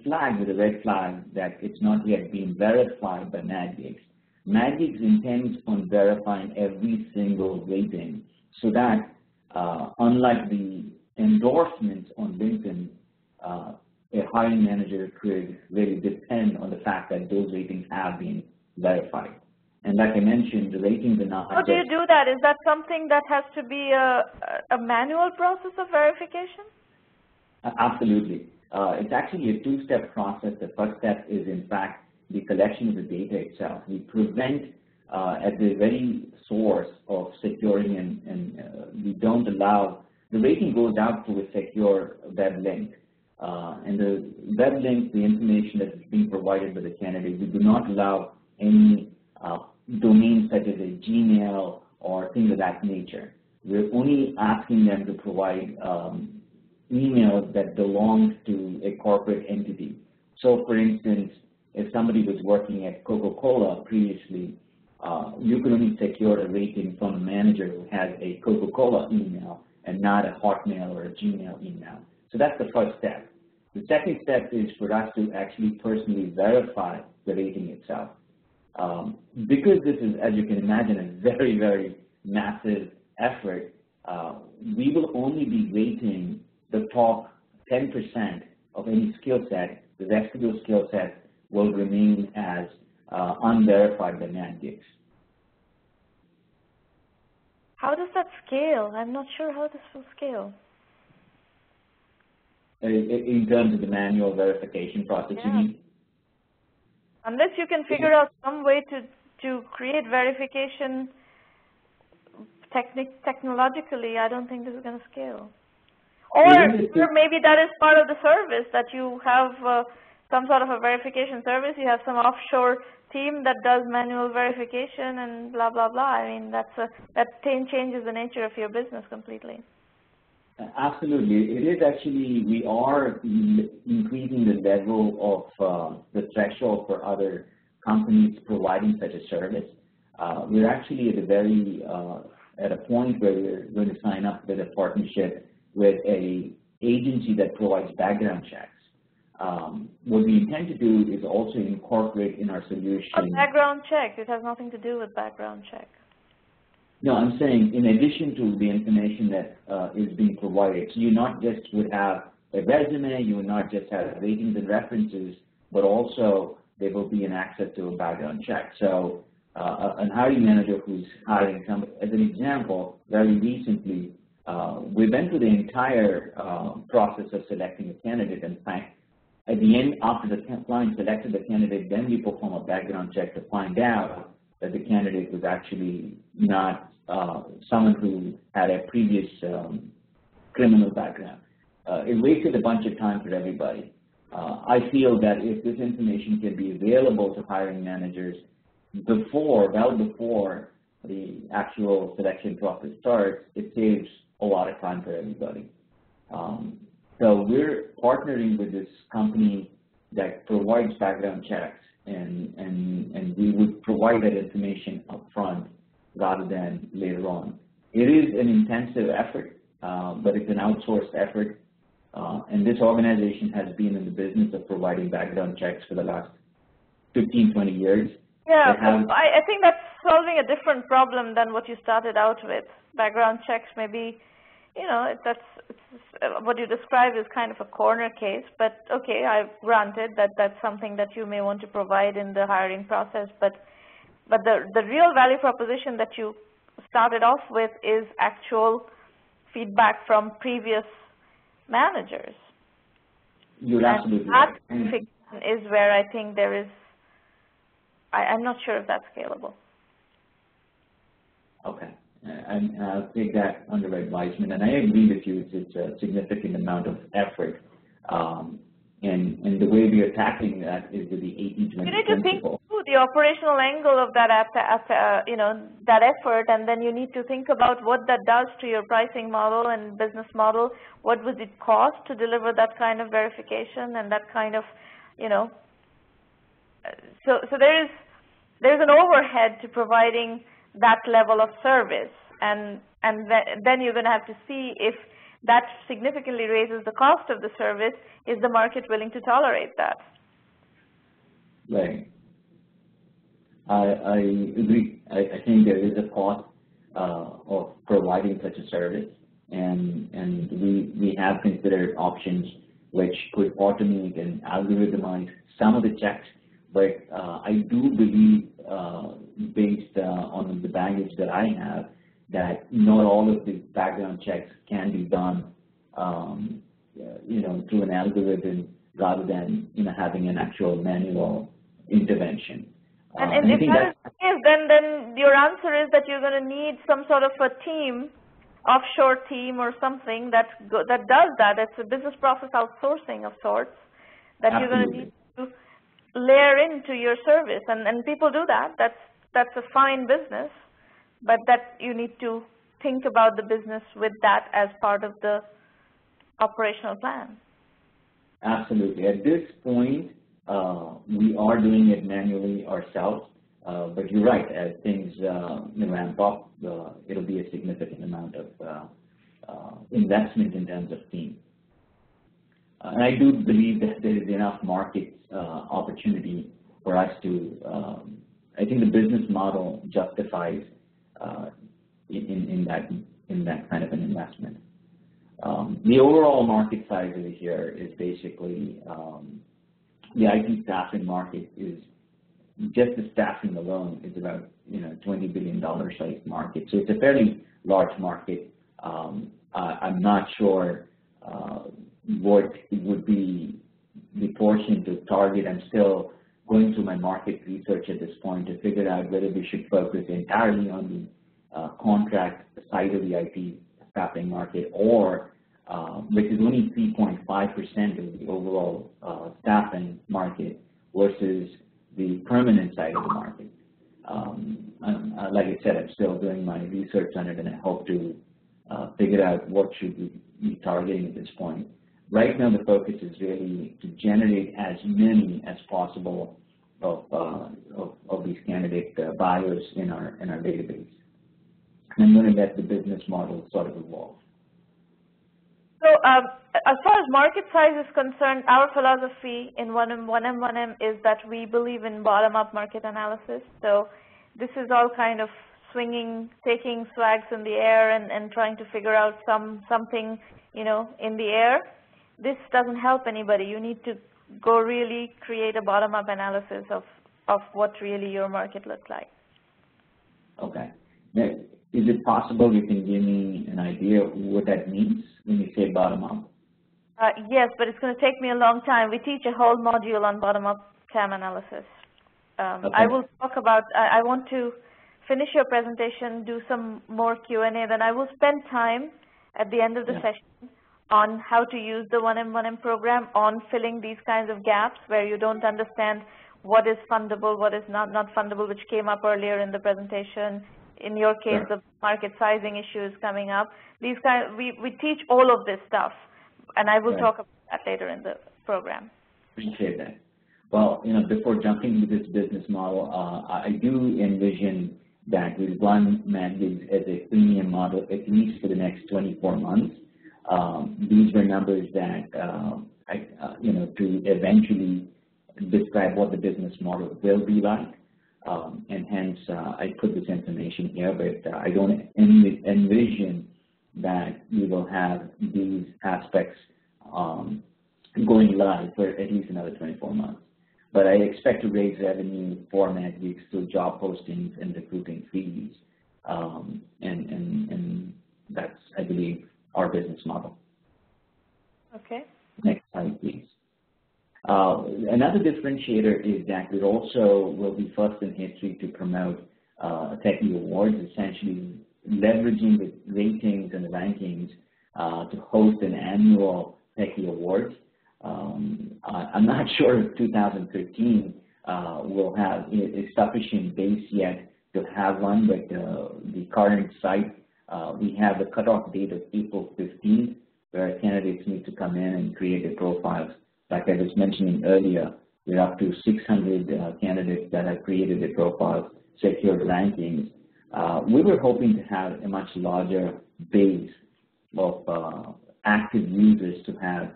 flagged with a red flag that it's not yet been verified by NADGIGS. NADGIGS intends on verifying every single rating so that unlike the endorsements on LinkedIn, a hiring manager could really depend on the fact that those ratings have been verified. And like I mentioned, the ratings are not. How do you do that? Is that something that has to be a manual process of verification? Absolutely. It's actually a two-step process. The first step is, in fact, the collection of the data itself. We prevent at the very source of securing and we don't allow, the rating goes out to a secure web link. And the web link, the information that is being provided by the candidate, we do not allow any domains such as a Gmail or things of that nature. We're only asking them to provide emails that belong to a corporate entity. So for instance, if somebody was working at Coca-Cola previously, you can only secure a rating from a manager who has a Coca-Cola email and not a Hotmail or a Gmail email. So that's the first step. The second step is for us to actually personally verify the rating itself. Because this is, as you can imagine, a very, very massive effort, we will only be rating the top 10% of any skill set. The rest of those skill sets will remain as unverified by managers. How does that scale? I'm not sure how this will scale. In terms of the manual verification process, you mean? Unless you can figure out some way to create verification technologically, I don't think this is going to scale. Or maybe that is part of the service, that you have some sort of a verification service, you have some offshore team that does manual verification and blah, blah, blah. I mean, that changes the nature of your business completely. Absolutely. It is actually, we are increasing the level of the threshold for other companies providing such a service. We're actually at a point where we're going to sign up with a partnership with an agency that provides background checks. What we intend to do is also incorporate in our solution. A background check, it has nothing to do with background check. No, I'm saying in addition to the information that is being provided, so you not just would have a resume, you would not just have ratings and references, but also there will be an access to a background check. So a hiring manager who's hiring somebody, as an example, very recently, we went through the entire process of selecting a candidate. In fact, at the end, after the client selected the candidate, then we perform a background check to find out that the candidate was actually not someone who had a previous criminal background. It wasted a bunch of time for everybody. I feel that if this information can be available to hiring managers well before the actual selection process starts, it saves a lot of time for everybody. So we're partnering with this company that provides background checks, and we would provide that information up front rather than later on. It is an intensive effort, but it's an outsourced effort, and this organization has been in the business of providing background checks for the last 15, 20 years. Yeah, I think that's solving a different problem than what you started out with. Background checks, maybe, you know, what you describe is kind of a corner case, but okay, I've granted that that's something that you may want to provide in the hiring process, but the real value proposition that you started off with is actual feedback from previous managers. You're absolutely right. That is where I think there is, I'm not sure if that's scalable. Okay. And I'll take that under advisement. And I agree with you, it's a significant amount of effort. And the way we are tackling that is with the 80-20 principle. You need to think through the operational angle of that, that effort, and then you need to think about what that does to your pricing model and business model. What would it cost to deliver that kind of verification and that kind of, you know. So there's an overhead to providing that level of service, and then you're going to have to see if that significantly raises the cost of the service. Is the market willing to tolerate that? Right. I agree. I think there is a cost of providing such a service, and we have considered options which could automate and algorithmize some of the checks. But I do believe, based on the baggage that I have, that not all of the background checks can be done, through an algorithm rather than, having an actual manual intervention. And if that is the case, then your answer is that you're going to need some sort of a team, offshore team or something that does that. It's a business process outsourcing of sorts that Absolutely. You're going to need to layer into your service, and people do that. That's a fine business, but that you need to think about the business with that as part of the operational plan. Absolutely. At this point, we are doing it manually ourselves, but you're right. As things ramp up, it'll be a significant amount of investment in terms of team. And I do believe that there is enough market opportunity for us to. I think the business model justifies in that kind of an investment. The overall market size over here is basically the IT staffing market is just the staffing alone is about $20 billion size market. So it's a fairly large market. I'm not sure what it would be the portion to target. I'm still going through my market research at this point to figure out whether we should focus entirely on the contract side of the IT staffing market, or which is only 3.5% of the overall staffing market versus the permanent side of the market. Like I said, I'm still doing my research on it, and I hope to figure out what should we be targeting at this point. Right now, the focus is really to generate as many as possible of these candidate buyers in our database. And I'm going to let the business model sort of evolve. So as far as market size is concerned, our philosophy in 1M is that we believe in bottom-up market analysis. So this is all kind of swinging, taking swags in the air and trying to figure out something, in the air. This doesn't help anybody. You need to go really create a bottom-up analysis of what really your market looks like. Okay. Now, is it possible you can give me an idea of what that means when you say bottom-up? Yes, but it's going to take me a long time. We teach a whole module on bottom-up TAM analysis. Okay. I will talk about, I want to finish your presentation, do some more Q&A, then I will spend time at the end of the session on how to use the 1M program, on filling these kinds of gaps where you don't understand what is fundable, what is not fundable, which came up earlier in the presentation. In your case, the market sizing issue is coming up. We teach all of this stuff, and I will talk about that later in the program. Appreciate that. Well, before jumping into this business model, I do envision that we run MadGigs as a premium model at least for the next 24 months. These were numbers that, to eventually describe what the business model will be like. And hence, I put this information here, but I don't envision that we will have these aspects going live for at least another 24 months. But I expect to raise revenue for MadGigs through job postings and recruiting fees, and that's, I believe, our business model. Okay. Next slide, please. Another differentiator is that we also will be first in history to promote Techie Awards, essentially leveraging the ratings and the rankings to host an annual Techie Awards. I'm not sure if 2013 will have a sufficient base yet to have one, but the current site, we have the cutoff date of April 15th, where candidates need to come in and create their profiles. Like I was mentioning earlier, we're up to 600 candidates that have created their profiles, secured rankings. We were hoping to have a much larger base of active users to have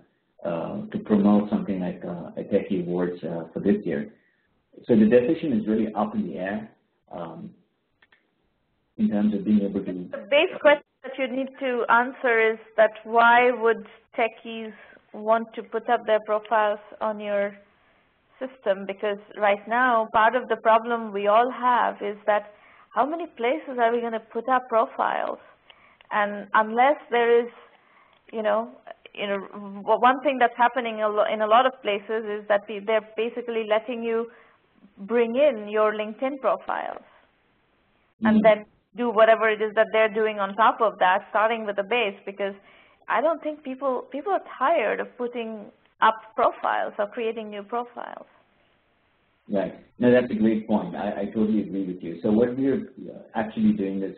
to promote something like a Techie Awards for this year. So the decision is really up in the air in terms of being able to. The base question that you need to answer is that why would techies want to put up their profiles on your system, because right now part of the problem we all have is that how many places are we going to put up profiles? And unless there is, one thing that's happening in a lot of places is that they're basically letting you bring in your LinkedIn profiles and then do whatever it is that they're doing on top of that, starting with a base, because I don't think people are tired of putting up profiles or creating new profiles. Right. No, that's a great point. I totally agree with you. So what we're actually doing is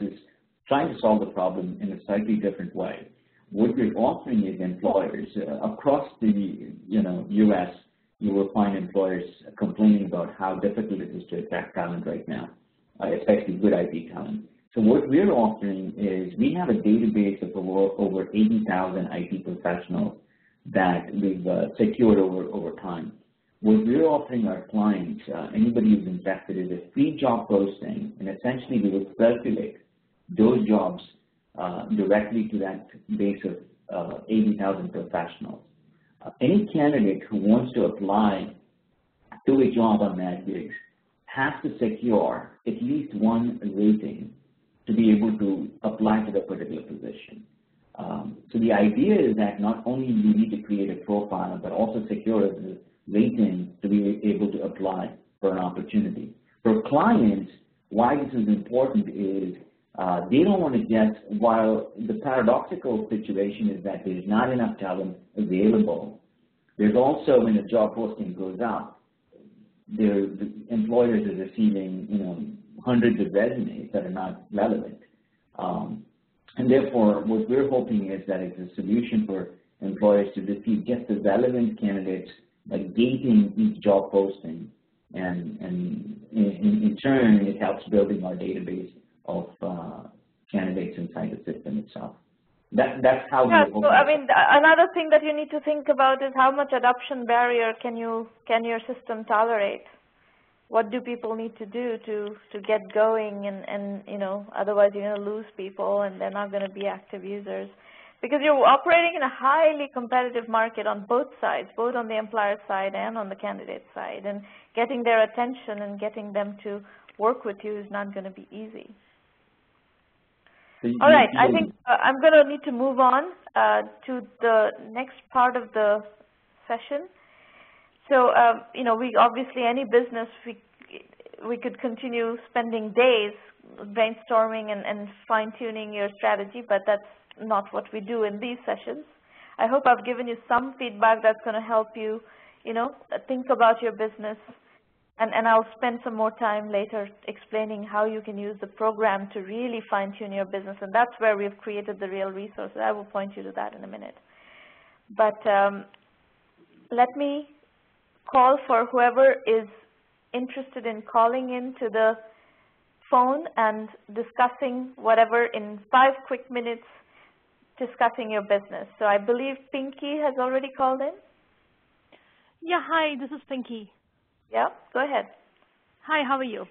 trying to solve the problem in a slightly different way. What we're offering is employers across the U.S. You will find employers complaining about how difficult it is to attract talent right now, especially good IT talent. So what we're offering is we have a database of over 80,000 IT professionals that we've secured over time. What we're offering our clients, anybody who's interested, is a free job posting, and essentially we will circulate those jobs directly to that base of 80,000 professionals. Any candidate who wants to apply to a job on MadGigs has to secure at least one rating to be able to apply to the particular position. So the idea is that not only do you need to create a profile, but also secure the rating to be able to apply for an opportunity. For clients, why this is important is they don't want to get, while the paradoxical situation is that there's not enough talent available, there's also, when a job posting goes out, the employers are receiving, hundreds of resumes that are not relevant. And therefore, what we're hoping is that it's a solution for employers to receive just the relevant candidates by gating each job posting, and in turn, it helps building our database of candidates inside the system itself. That's how we. So I mean, another thing that you need to think about is how much adoption barrier can your system tolerate? What do people need to do to get going, and otherwise you're going to lose people and they're not going to be active users, because you're operating in a highly competitive market on both sides, both on the employer side and on the candidate side, and getting their attention and getting them to work with you is not going to be easy. All right, I think I'm going to need to move on to the next part of the session. So, we obviously, any business, we could continue spending days brainstorming and fine-tuning your strategy, but that's not what we do in these sessions. I hope I've given you some feedback that's going to help you, think about your business, and I'll spend some more time later explaining how you can use the program to really fine-tune your business, and that's where we've created the real resources. I will point you to that in a minute. But let me call for whoever is interested in calling in to the phone and discussing whatever in 5 quick minutes, discussing your business. So I believe Pinky has already called in. Yeah, hi, this is Pinky. Yeah, go ahead. Hi, how are you?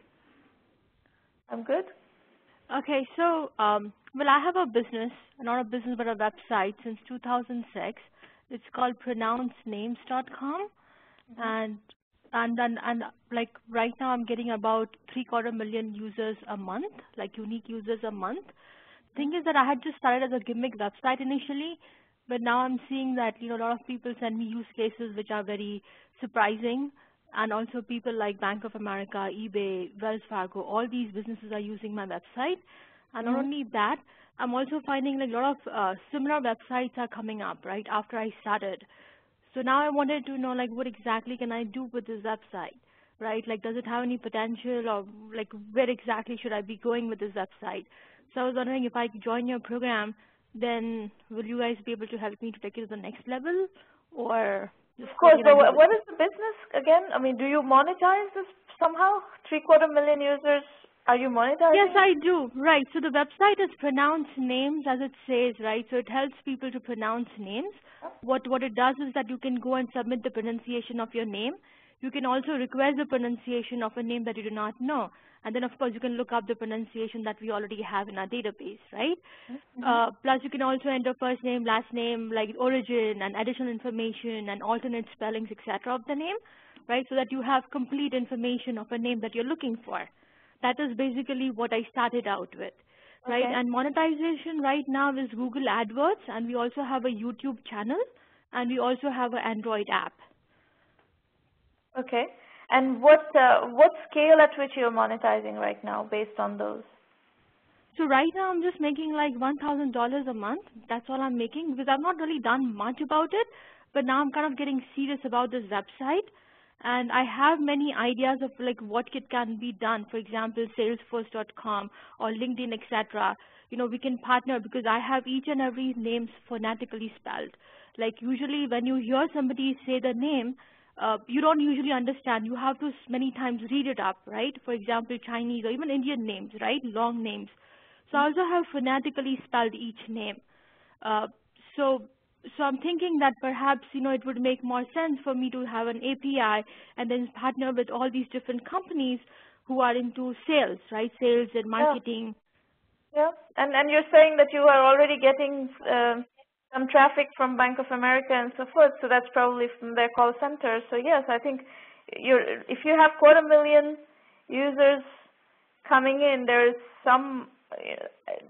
I'm good. Okay, so, well, I have a business, not a business, but a website since 2006. It's called pronouncenames.com. And like right now I'm getting about 750,000 users a month, like unique users a month. Thing is that I had just started as a gimmick website initially, but now I'm seeing that a lot of people send me use cases which are very surprising, and also people like Bank of America, eBay, Wells Fargo, all these businesses are using my website. And not only that, I'm also finding like a lot of similar websites are coming up right after I started. So now I wanted to know, like, what exactly can I do with this website, right? Like, does it have any potential, or like, where exactly should I be going with this website? So I was wondering if I join your program, then will you guys be able to help me to take it to the next level, or? Of course. So what is the business again? I mean, do you monetize this somehow? 750,000 users. Are you monetizing? Yes, I do. Right. So the website is Pronounce Names, as it says, right? So it helps people to pronounce names. What it does is that you can go and submit the pronunciation of your name. You can also request the pronunciation of a name that you do not know. And then, of course, you can look up the pronunciation that we already have in our database, right? Plus, you can also enter first name, last name, like origin and additional information and alternate spellings, etc. of the name, right? So that you have complete information of a name that you're looking for. That is basically what I started out with, right? Okay. And monetization right now is Google AdWords, and we also have a YouTube channel, and we also have an Android app. Okay. And what scale at which you're monetizing right now based on those? So right now I'm just making like $1,000 a month. That's all I'm making because I've not really done much about it. But now I'm kind of getting serious about this website. And I have many ideas of like what it can be done. For example, Salesforce.com or LinkedIn, etc. You know, we can partner because I have each and every name phonetically spelled. Like usually when you hear somebody say the name, you don't usually understand. You have to many times read it up, right? For example, Chinese or even Indian names, right? Long names. So I also have phonetically spelled each name. So I'm thinking that perhaps, you know, it would make more sense for me to have an API and then partner with all these different companies who are into sales, right? Sales and marketing. Yeah. And you're saying that you are already getting some traffic from Bank of America and so forth, so that's probably from their call center. So yes, I think if you have 250,000 users coming in, there's some,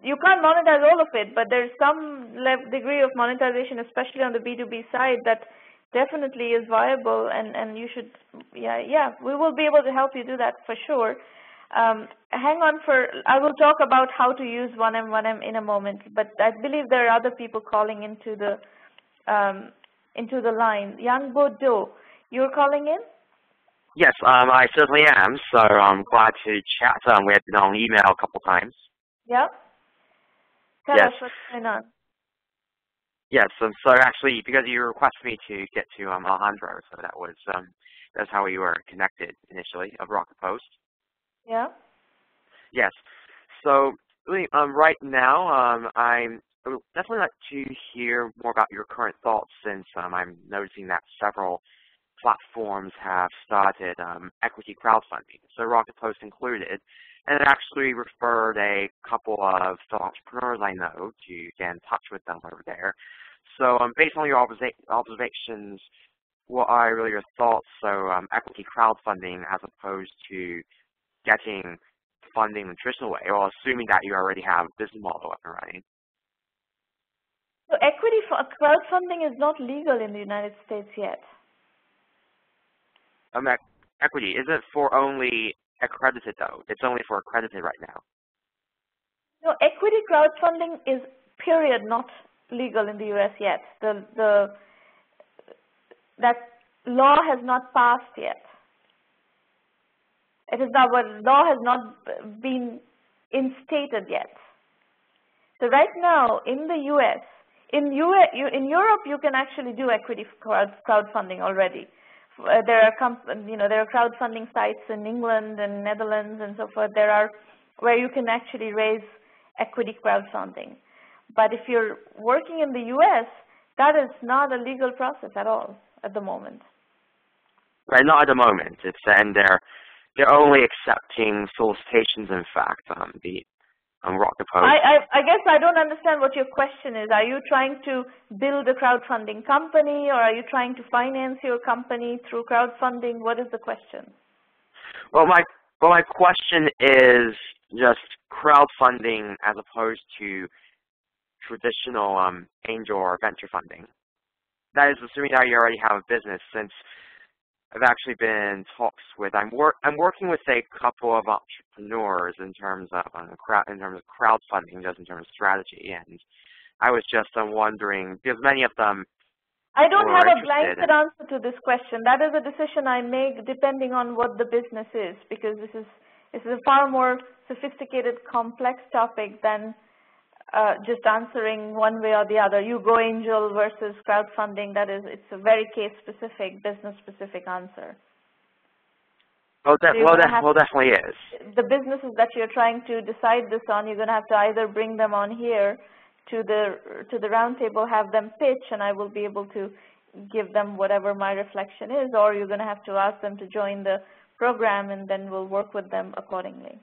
you can't monetize all of it, but there's some degree of monetization, especially on the B2B side, that definitely is viable, and you should, we will be able to help you do that for sure. Hang on I will talk about how to use 1M in a moment, but I believe there are other people calling into the line. Yang Bo Do, you're calling in? Yes, I certainly am. So I'm glad to chat. We have been on email a couple times. Yeah. Tell us what's going on. Yes, so actually, because you requested me to get to Alejandro, so that was that's how we were connected initially of Rocket Post. Yeah. Yes. So really, right now, I would definitely like to hear more about your current thoughts, since I'm noticing that several platforms have started equity crowdfunding, so Rocket Post included, and it actually referred a couple of entrepreneurs I know to get in touch with them over there. So based on your observations, what are really your thoughts? So equity crowdfunding as opposed to getting funding the traditional way, or assuming that you already have a business model up and running? So equity crowdfunding is not legal in the United States yet. Equity, is it for only accredited though? It's only for accredited right now. No, equity crowdfunding is period not legal in the US yet. That law has not passed yet. It is not, law has not been instated yet. So right now in the US, in Europe you can actually do equity crowdfunding already. There are crowdfunding sites in England and Netherlands and so forth. There are where you can actually raise equity crowdfunding. But if you're working in the US, that is not a legal process at all at the moment. Right, not at the moment. And they're only accepting solicitations. In fact, on Rocket Post. I guess I don't understand what your question is. Are you trying to build a crowdfunding company, or are you trying to finance your company through crowdfunding? What is the question? Well, my question is just crowdfunding as opposed to traditional angel or venture funding. That is assuming that you already have a business, since I've actually been in talks with. I'm working with a couple of entrepreneurs in terms of crowdfunding, just in terms of strategy, and I was just wondering, because many of them. I don't have a blanket answer to this question. That is a decision I make depending on what the business is, because this is a far more sophisticated, complex topic than just answering one way or the other. You go angel versus crowdfunding, it's a very case-specific, business-specific answer. Well, definitely is. The businesses that you're trying to decide this on, you're going to have to either bring them on here to the roundtable, have them pitch, and I will be able to give them whatever my reflection is, or you're going to have to ask them to join the program, and then we'll work with them accordingly.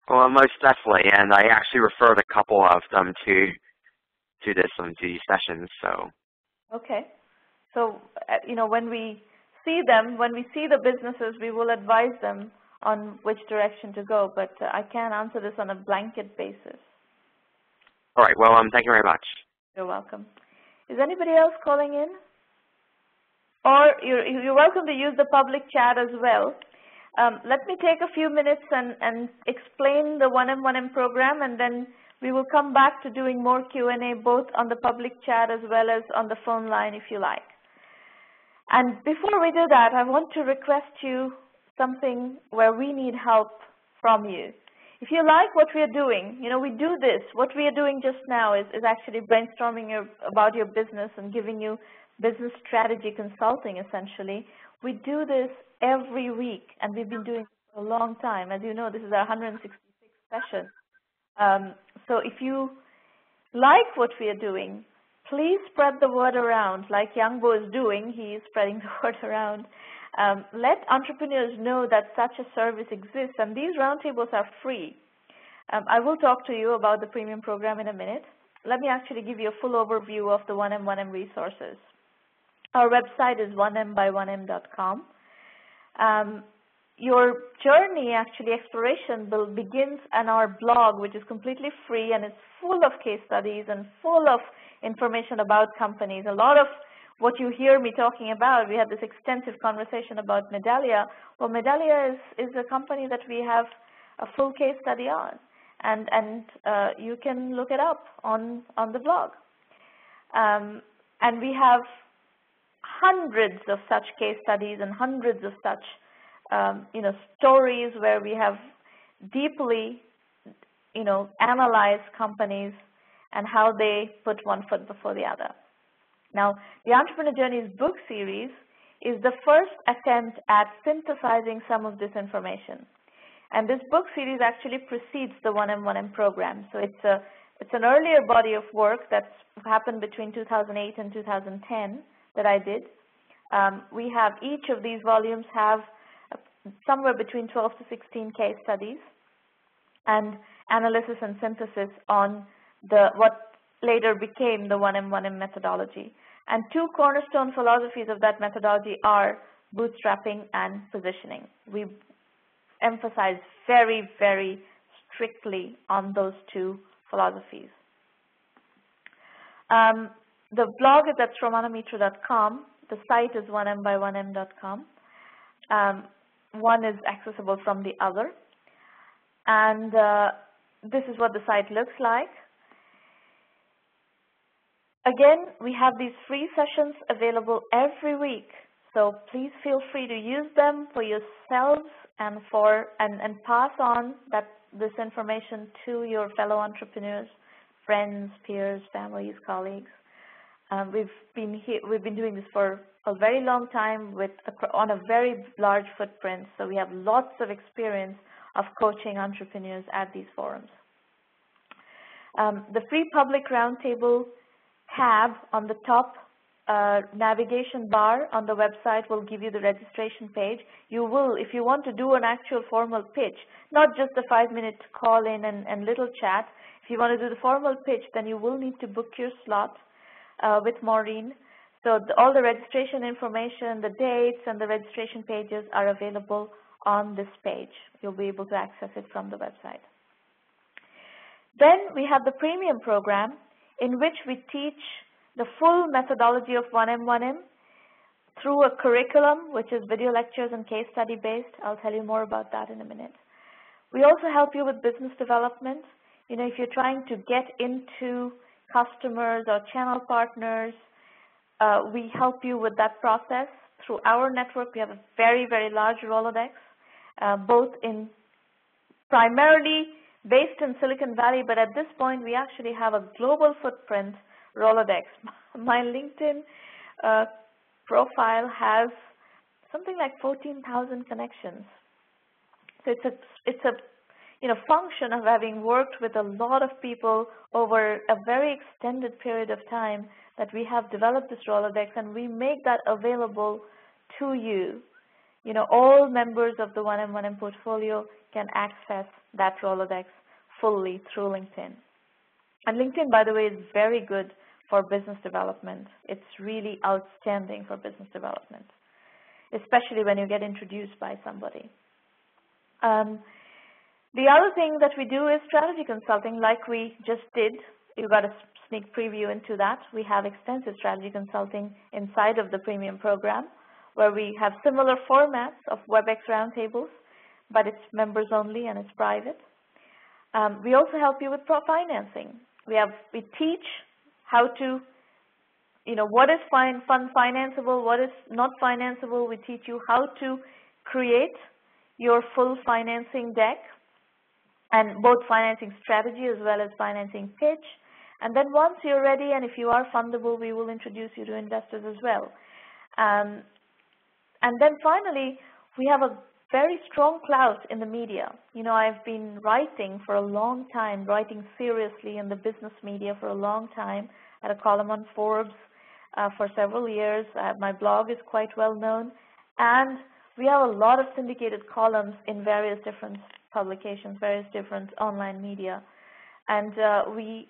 Well, most definitely, and I actually referred a couple of them to these sessions. So. Okay. So when we see them, when we see the businesses, we will advise them on which direction to go. But I can't answer this on a blanket basis. All right. Well, thank you very much. You're welcome. Is anybody else calling in? Or you're welcome to use the public chat as well. Let me take a few minutes and explain the 1M1M program, and then we will come back to doing more Q&A both on the public chat as well as on the phone line if you like. And before we do that, I want to request you something where we need help from you. If you like what we are doing, we do this. What we are doing just now is actually brainstorming about your business and giving you business strategy consulting, essentially. We do this every week, and we've been doing it for a long time. As you know, this is our 166th session. So if you like what we are doing, please spread the word around, like Yangbo is doing. He is spreading the word around. Let entrepreneurs know that such a service exists, and these roundtables are free. I will talk to you about the premium program in a minute. Let me actually give you a full overview of the 1M1M resources. Our website is 1mby1m.com. Your journey, actually, exploration begins on our blog, which is completely free, and it's full of case studies and full of information about companies. A lot of what you hear me talking about, we had this extensive conversation about Medallia. Well, Medallia is a company that we have a full case study on, and you can look it up on the blog. And we have hundreds of such case studies and hundreds of such stories where we have deeply, analyzed companies and how they put one foot before the other. Now, the Entrepreneur Journeys book series is the first attempt at synthesizing some of this information. And this book series actually precedes the 1M1M program. So it's an earlier body of work that's happened between 2008 and 2010 that I did. We have each of these volumes have somewhere between 12 to 16 case studies and analysis and synthesis on what later became the 1M1M methodology. And two cornerstone philosophies of that methodology are bootstrapping and positioning. We emphasize very, very strictly on those two philosophies. The blog is at sramanamitra.com. The site is 1mby1m.com. One is accessible from the other. And this is what the site looks like. Again, we have these free sessions available every week. So please feel free to use them for yourselves and and pass on this information to your fellow entrepreneurs, friends, peers, families, colleagues. We've been doing this for a very long time on a very large footprint. So we have lots of experience of coaching entrepreneurs at these forums. The free public roundtable tab on the top navigation bar on the website will give you the registration page. You will, if you want to do an actual formal pitch, not just a 5-minute call in and little chat, if you want to do the formal pitch, then you will need to book your slot with Maureen. So all the registration information, the dates, and the registration pages are available on this page. You'll be able to access it from the website. Then we have the premium program, in which we teach the full methodology of 1M1M through a curriculum, which is video lectures and case study based. I'll tell you more about that in a minute. We also help you with business development. If you're trying to get into customers or channel partners, we help you with that process. Through our network, we have a very, very large Rolodex, both in primarily based in Silicon Valley, but at this point, we actually have a global footprint Rolodex. My LinkedIn profile has something like 14,000 connections. So it's a function of having worked with a lot of people over a very extended period of time that we have developed this Rolodex, and we make that available to you. All members of the 1M1M portfolio can access that Rolodex fully through LinkedIn. And LinkedIn, by the way, is very good for business development. It's really outstanding for business development, especially when you get introduced by somebody. The other thing that we do is strategy consulting, like we just did. You got a sneak preview into that. We have extensive strategy consulting inside of the premium program, where we have similar formats of WebEx roundtables, but it's members only and it's private. We also help you with financing. We teach how to, what is fund financeable, what is not financeable. We teach you how to create your full financing deck, and both financing strategy as well as financing pitch. And then once you're ready, and if you are fundable, we will introduce you to investors as well. And then finally, we have a very strong clout in the media. I've been writing for a long time, writing seriously in the business media for a long time. I had a column on Forbes for several years. My blog is quite well known. And we have a lot of syndicated columns in various different publications, various different online media. And we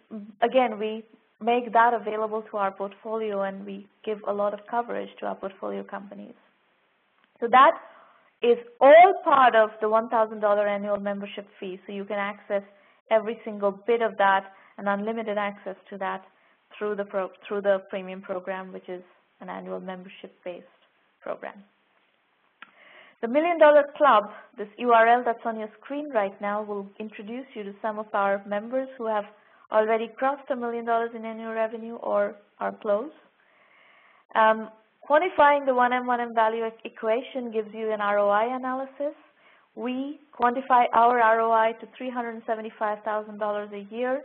make that available to our portfolio, and we give a lot of coverage to our portfolio companies. So that is all part of the $1,000 annual membership fee. So you can access every single bit of that and unlimited access to that through the premium program, which is an annual membership-based program. The $1 Million Club, this URL that's on your screen right now, will introduce you to some of our members who have already crossed $1 million in annual revenue or are close. Quantifying the 1M1M value equation gives you an ROI analysis. We quantify our ROI to $375,000 a year,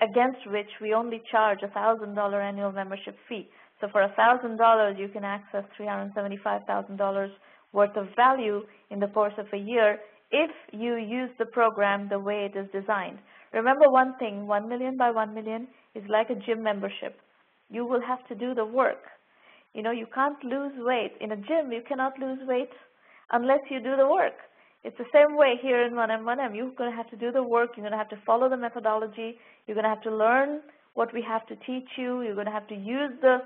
against which we only charge a $1,000 annual membership fee. So for $1,000, you can access $375,000 worth of value in the course of a year if you use the program the way it is designed. Remember one thing, 1 million by 1 million is like a gym membership. You will have to do the work. You can't lose weight. In a gym, you cannot lose weight unless you do the work. It's the same way here in 1M1M. You're going to have to do the work. You're going to have to follow the methodology. You're going to have to learn what we have to teach you. You're going to have to use the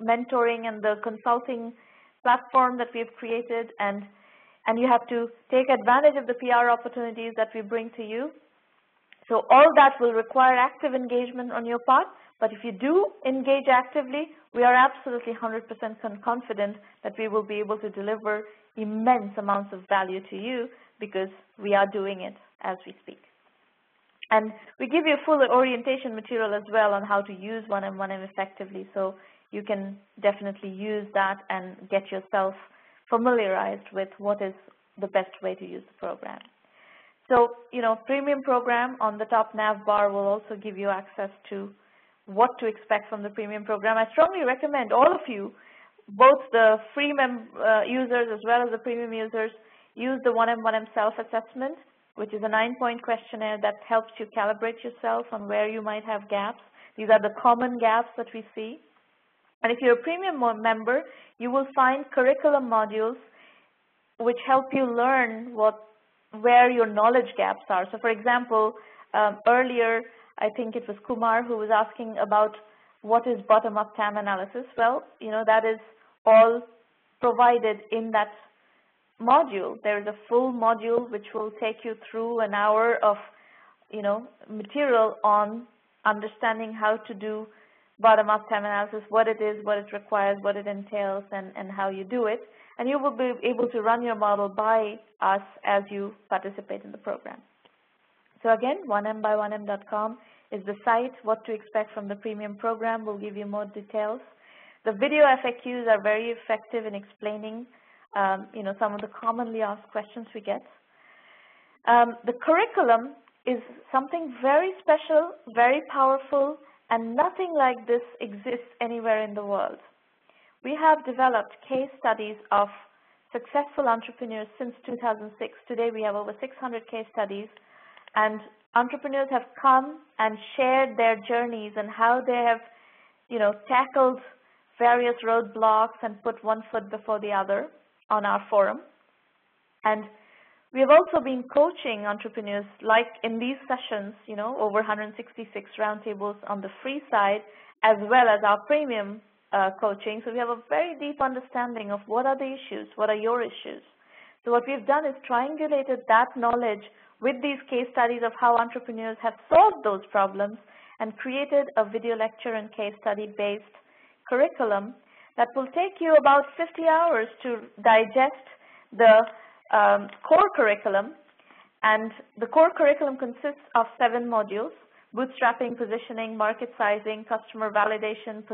mentoring and the consulting platform that we've created, and you have to take advantage of the PR opportunities that we bring to you. So all that will require active engagement on your part, but if you do engage actively, we are absolutely 100% confident that we will be able to deliver immense amounts of value to you because we are doing it as we speak. And we give you full orientation material as well on how to use 1M1M effectively, so you can definitely use that and get yourself familiarized with what is the best way to use the program. So, premium program on the top nav bar will also give you access to what to expect from the premium program. I strongly recommend all of you, both the free users as well as the premium users, use the 1M1M self-assessment, which is a 9-point questionnaire that helps you calibrate yourself on where you might have gaps. These are the common gaps that we see. And if you're a premium member, you will find curriculum modules which help you learn where your knowledge gaps are. So for example, earlier, I think it was Kumar who was asking about what is bottom-up TAM analysis. Well, that is all provided in that module. There is a full module which will take you through an hour of, material on understanding how to do bottom-up TAM analysis, what it is, what it requires, what it entails, and how you do it. And you will be able to run your model by us as you participate in the program. So again, 1mby1m.com is the site. What to expect from the premium program will give you more details. The video FAQs are very effective in explaining, some of the commonly asked questions we get. The curriculum is something very special, very powerful, and nothing like this exists anywhere in the world. We have developed case studies of successful entrepreneurs since 2006. Today we have over 600 case studies and entrepreneurs have come and shared their journeys and how they have, tackled various roadblocks and put one foot before the other on our forum. And we have also been coaching entrepreneurs, like in these sessions, over 166 roundtables on the free side, as well as our premium coaching. So we have a very deep understanding of what are the issues, what are your issues. So what we've done is triangulated that knowledge with these case studies of how entrepreneurs have solved those problems and created a video lecture and case study based curriculum that will take you about 50 hours to digest the core curriculum. And the core curriculum consists of 7 modules: bootstrapping, positioning, market sizing, customer validation,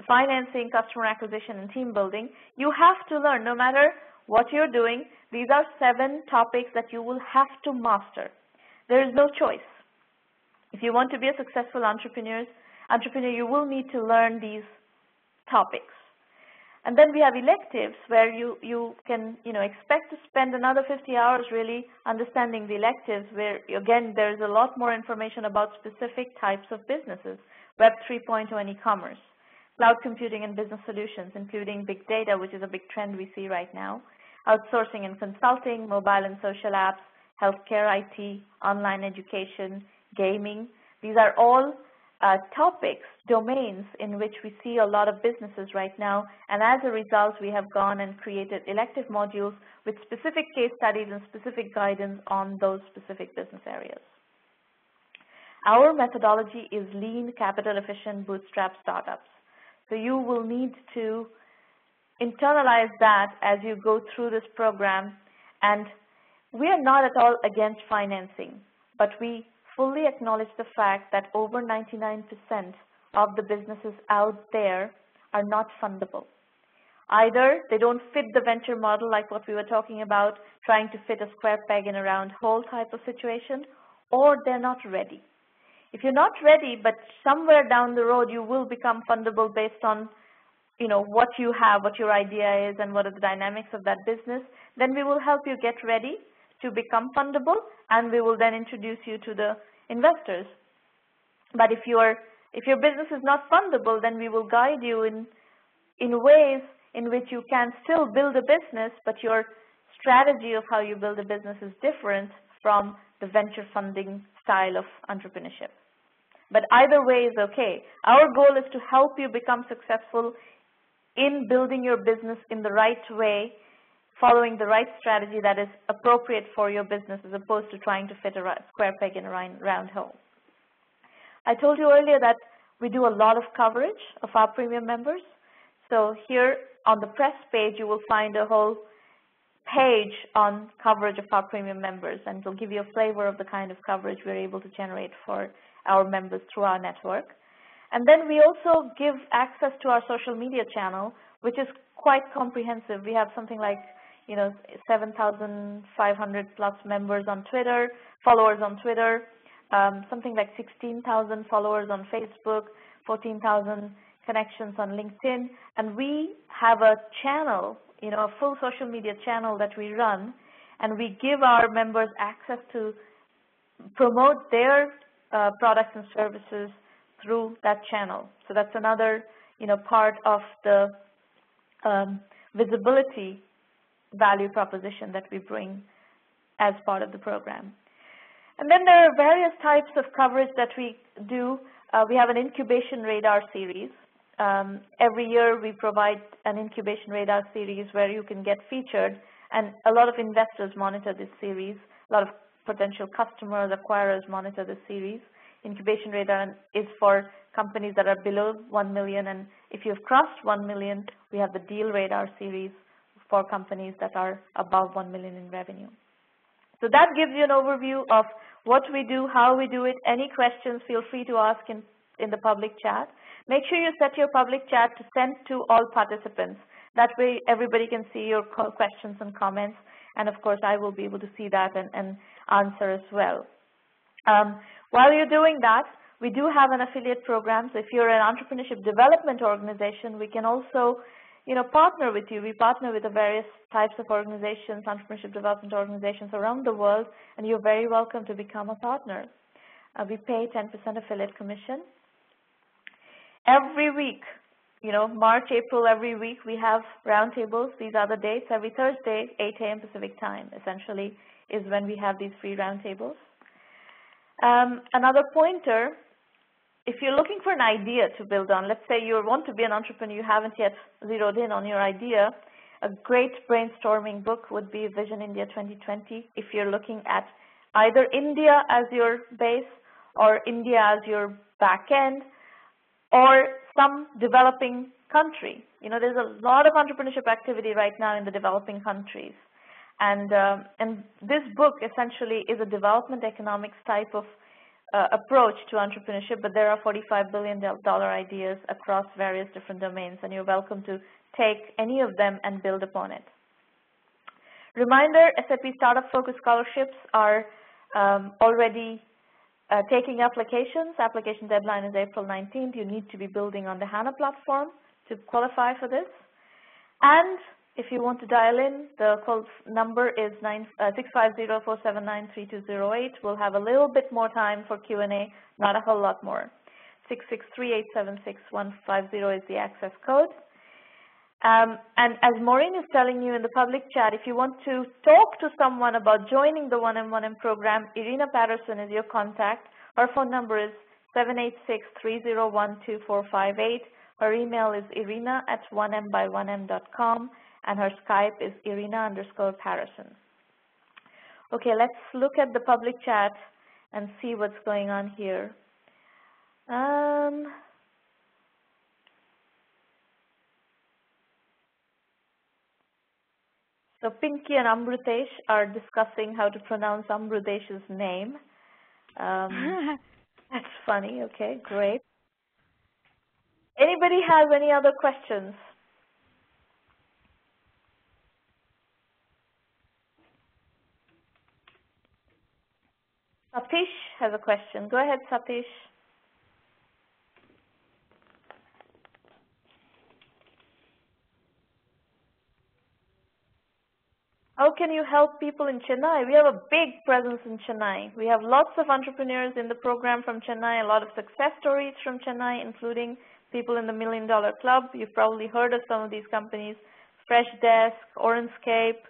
financing, customer acquisition, and team building. You have to learn, no matter what you're doing, these are 7 topics that you will have to master. There is no choice. If you want to be a successful entrepreneur, you will need to learn these topics. And then we have electives where you can expect to spend another 50 hours really understanding the electives, where again there's a lot more information about specific types of businesses: Web 3.0 and e-commerce, cloud computing and business solutions, including big data, which is a big trend we see right now, outsourcing and consulting, mobile and social apps, healthcare, IT, online education, gaming. These are all topics, domains in which we see a lot of businesses right now, and as a result we have gone and created elective modules with specific case studies and specific guidance on those specific business areas. Our methodology is lean, capital efficient, bootstrap startups. So you will need to internalize that as you go through this program. And we are not at all against financing, but we fully acknowledge the fact that over 99% of the businesses out there are not fundable. Either they don't fit the venture model, like what we were talking about, trying to fit a square peg in a round hole type of situation, or they're not ready. If you're not ready, but somewhere down the road you will become fundable based on what you have, what your idea is, and what are the dynamics of that business, then we will help you get ready to become fundable, and we will then introduce you to the investors. But if your business is not fundable, then we will guide you in ways in which you can still build a business, but your strategy of how you build a business is different from the venture funding style of entrepreneurship. But either way is okay. Our goal is to help you become successful in building your business in the right way, following the right strategy that is appropriate for your business, as opposed to trying to fit a square peg in a round hole. I told you earlier that we do a lot of coverage of our premium members. So here on the press page, you will find a whole page on coverage of our premium members, and it will give you a flavor of the kind of coverage we're able to generate for our members through our network. And then we also give access to our social media channel, which is quite comprehensive. We have something like 7,500 plus members on Twitter, followers on Twitter, something like 16,000 followers on Facebook, 14,000 connections on LinkedIn, and we have a channel, a full social media channel that we run, and we give our members access to promote their products and services through that channel. So that's another, part of the visibility value proposition that we bring as part of the program. And then there are various types of coverage that we do. We have an incubation radar series. Every year we provide an incubation radar series where you can get featured, and a lot of investors monitor this series. A lot of potential customers, acquirers monitor this series. Incubation radar is for companies that are below 1 million, and if you've crossed 1 million, we have the deal radar series for companies that are above 1 million in revenue. So that gives you an overview of what we do, how we do it. Any questions, feel free to ask in the public chat. Make sure you set your public chat to send to all participants. That way everybody can see your questions and comments, and of course I will be able to see that and answer as well. While you're doing that, we do have an affiliate program. So if you're an entrepreneurship development organization, we can also partner with you. We partner with the various types of organizations, entrepreneurship development organizations around the world, and you're very welcome to become a partner. We pay 10% affiliate commission. Every week, March, April, every week we have roundtables. These are the dates. Every Thursday, 8 a.m. Pacific time, essentially, is when we have these free roundtables. Another pointer, if you're looking for an idea to build on, let's say you want to be an entrepreneur, you haven't yet zeroed in on your idea, a great brainstorming book would be Vision India 2020 if you're looking at either India as your base or India as your back end, or some developing country. There's a lot of entrepreneurship activity right now in the developing countries. And this book essentially is a development economics type of approach to entrepreneurship, but there are $45 billion ideas across various different domains, and you're welcome to take any of them and build upon it. Reminder, SAP Startup Focus Scholarships are already taking applications. Application deadline is April 19th. You need to be building on the HANA platform to qualify for this. And if you want to dial in, the call number is 650-479-3208. We'll have a little bit more time for Q&A, not a whole lot more. 663-876-150 is the access code. And as Maureen is telling you in the public chat, if you want to talk to someone about joining the 1M1M program, Irina Patterson is your contact. Her phone number is 786-301-2458. Her email is irina@1mby1m.com, and her Skype is irina_Patterson. Okay, let's look at the public chat and see what's going on here. So Pinky and Amrutesh are discussing how to pronounce Amrutesh's name. That's funny. Okay, great. Anybody has any other questions? Satish has a question. Go ahead, Satish. How can you help people in Chennai? We have a big presence in Chennai. We have lots of entrepreneurs in the program from Chennai, a lot of success stories from Chennai, including people in the $1 Million Club. You've probably heard of some of these companies, Freshdesk, Orenscape.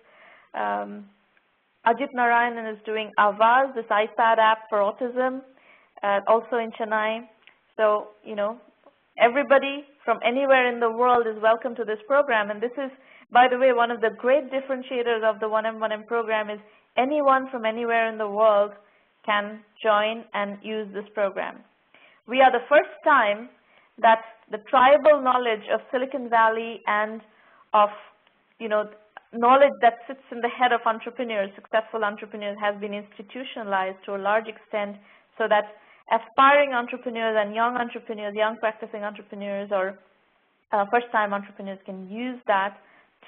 Ajit Narayanan is doing Avaz, this iPad app for autism, also in Chennai. So, everybody from anywhere in the world is welcome to this program. And this is, by the way, one of the great differentiators of the 1M1M program is anyone from anywhere in the world can join and use this program. We are the first time that the tribal knowledge of Silicon Valley and of, knowledge that sits in the head of entrepreneurs, successful entrepreneurs, has been institutionalized to a large extent so that aspiring entrepreneurs and young entrepreneurs, young practicing entrepreneurs or first-time entrepreneurs can use that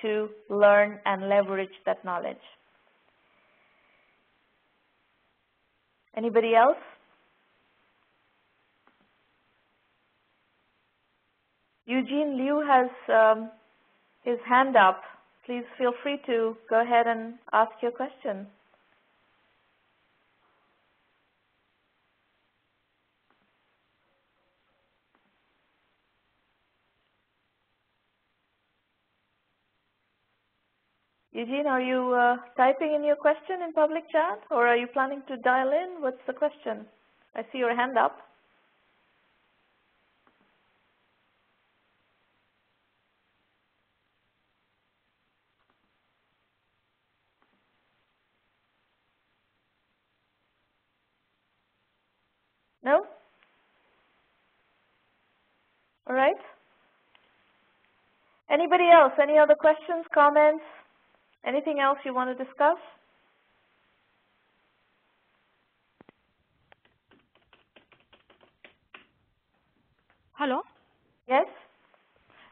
to learn and leverage that knowledge. Anybody else? Eugene Liu has his hand up. Please feel free to go ahead and ask your question. Eugene, are you typing in your question in public chat, or are you planning to dial in? What's the question? I see your hand up. No? All right. Anybody else? Any other questions, comments? Anything else you want to discuss? Hello? Yes?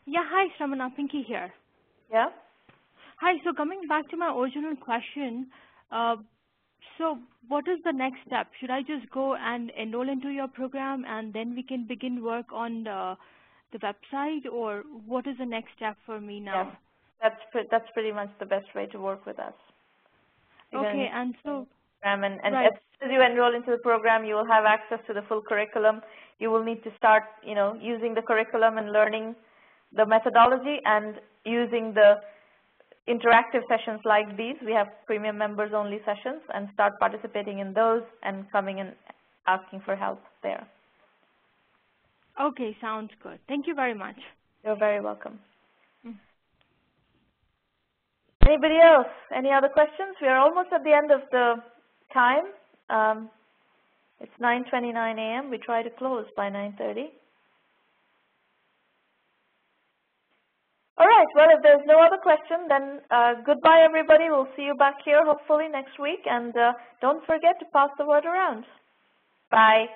Yeah, hi, Sramana, Pinky here. Yeah? Hi, so coming back to my original question, so what is the next step? Should I just go and enroll into your program and then we can begin work on the website, or what is the next step for me now? Yes, that's pretty much the best way to work with us. Okay, and so and right. as you enroll into the program, you will have access to the full curriculum. You will need to start, using the curriculum and learning the methodology and using the interactive sessions like these. We have premium members only sessions, and start participating in those and coming and asking for help there. Okay, sounds good. Thank you very much. You're very welcome. Anybody else? Any other questions? We are almost at the end of the time. It's 9:29 a.m. We try to close by 9:30. All right. Well, if there's no other question, then goodbye, everybody. We'll see you back here hopefully next week. And don't forget to pass the word around. Bye.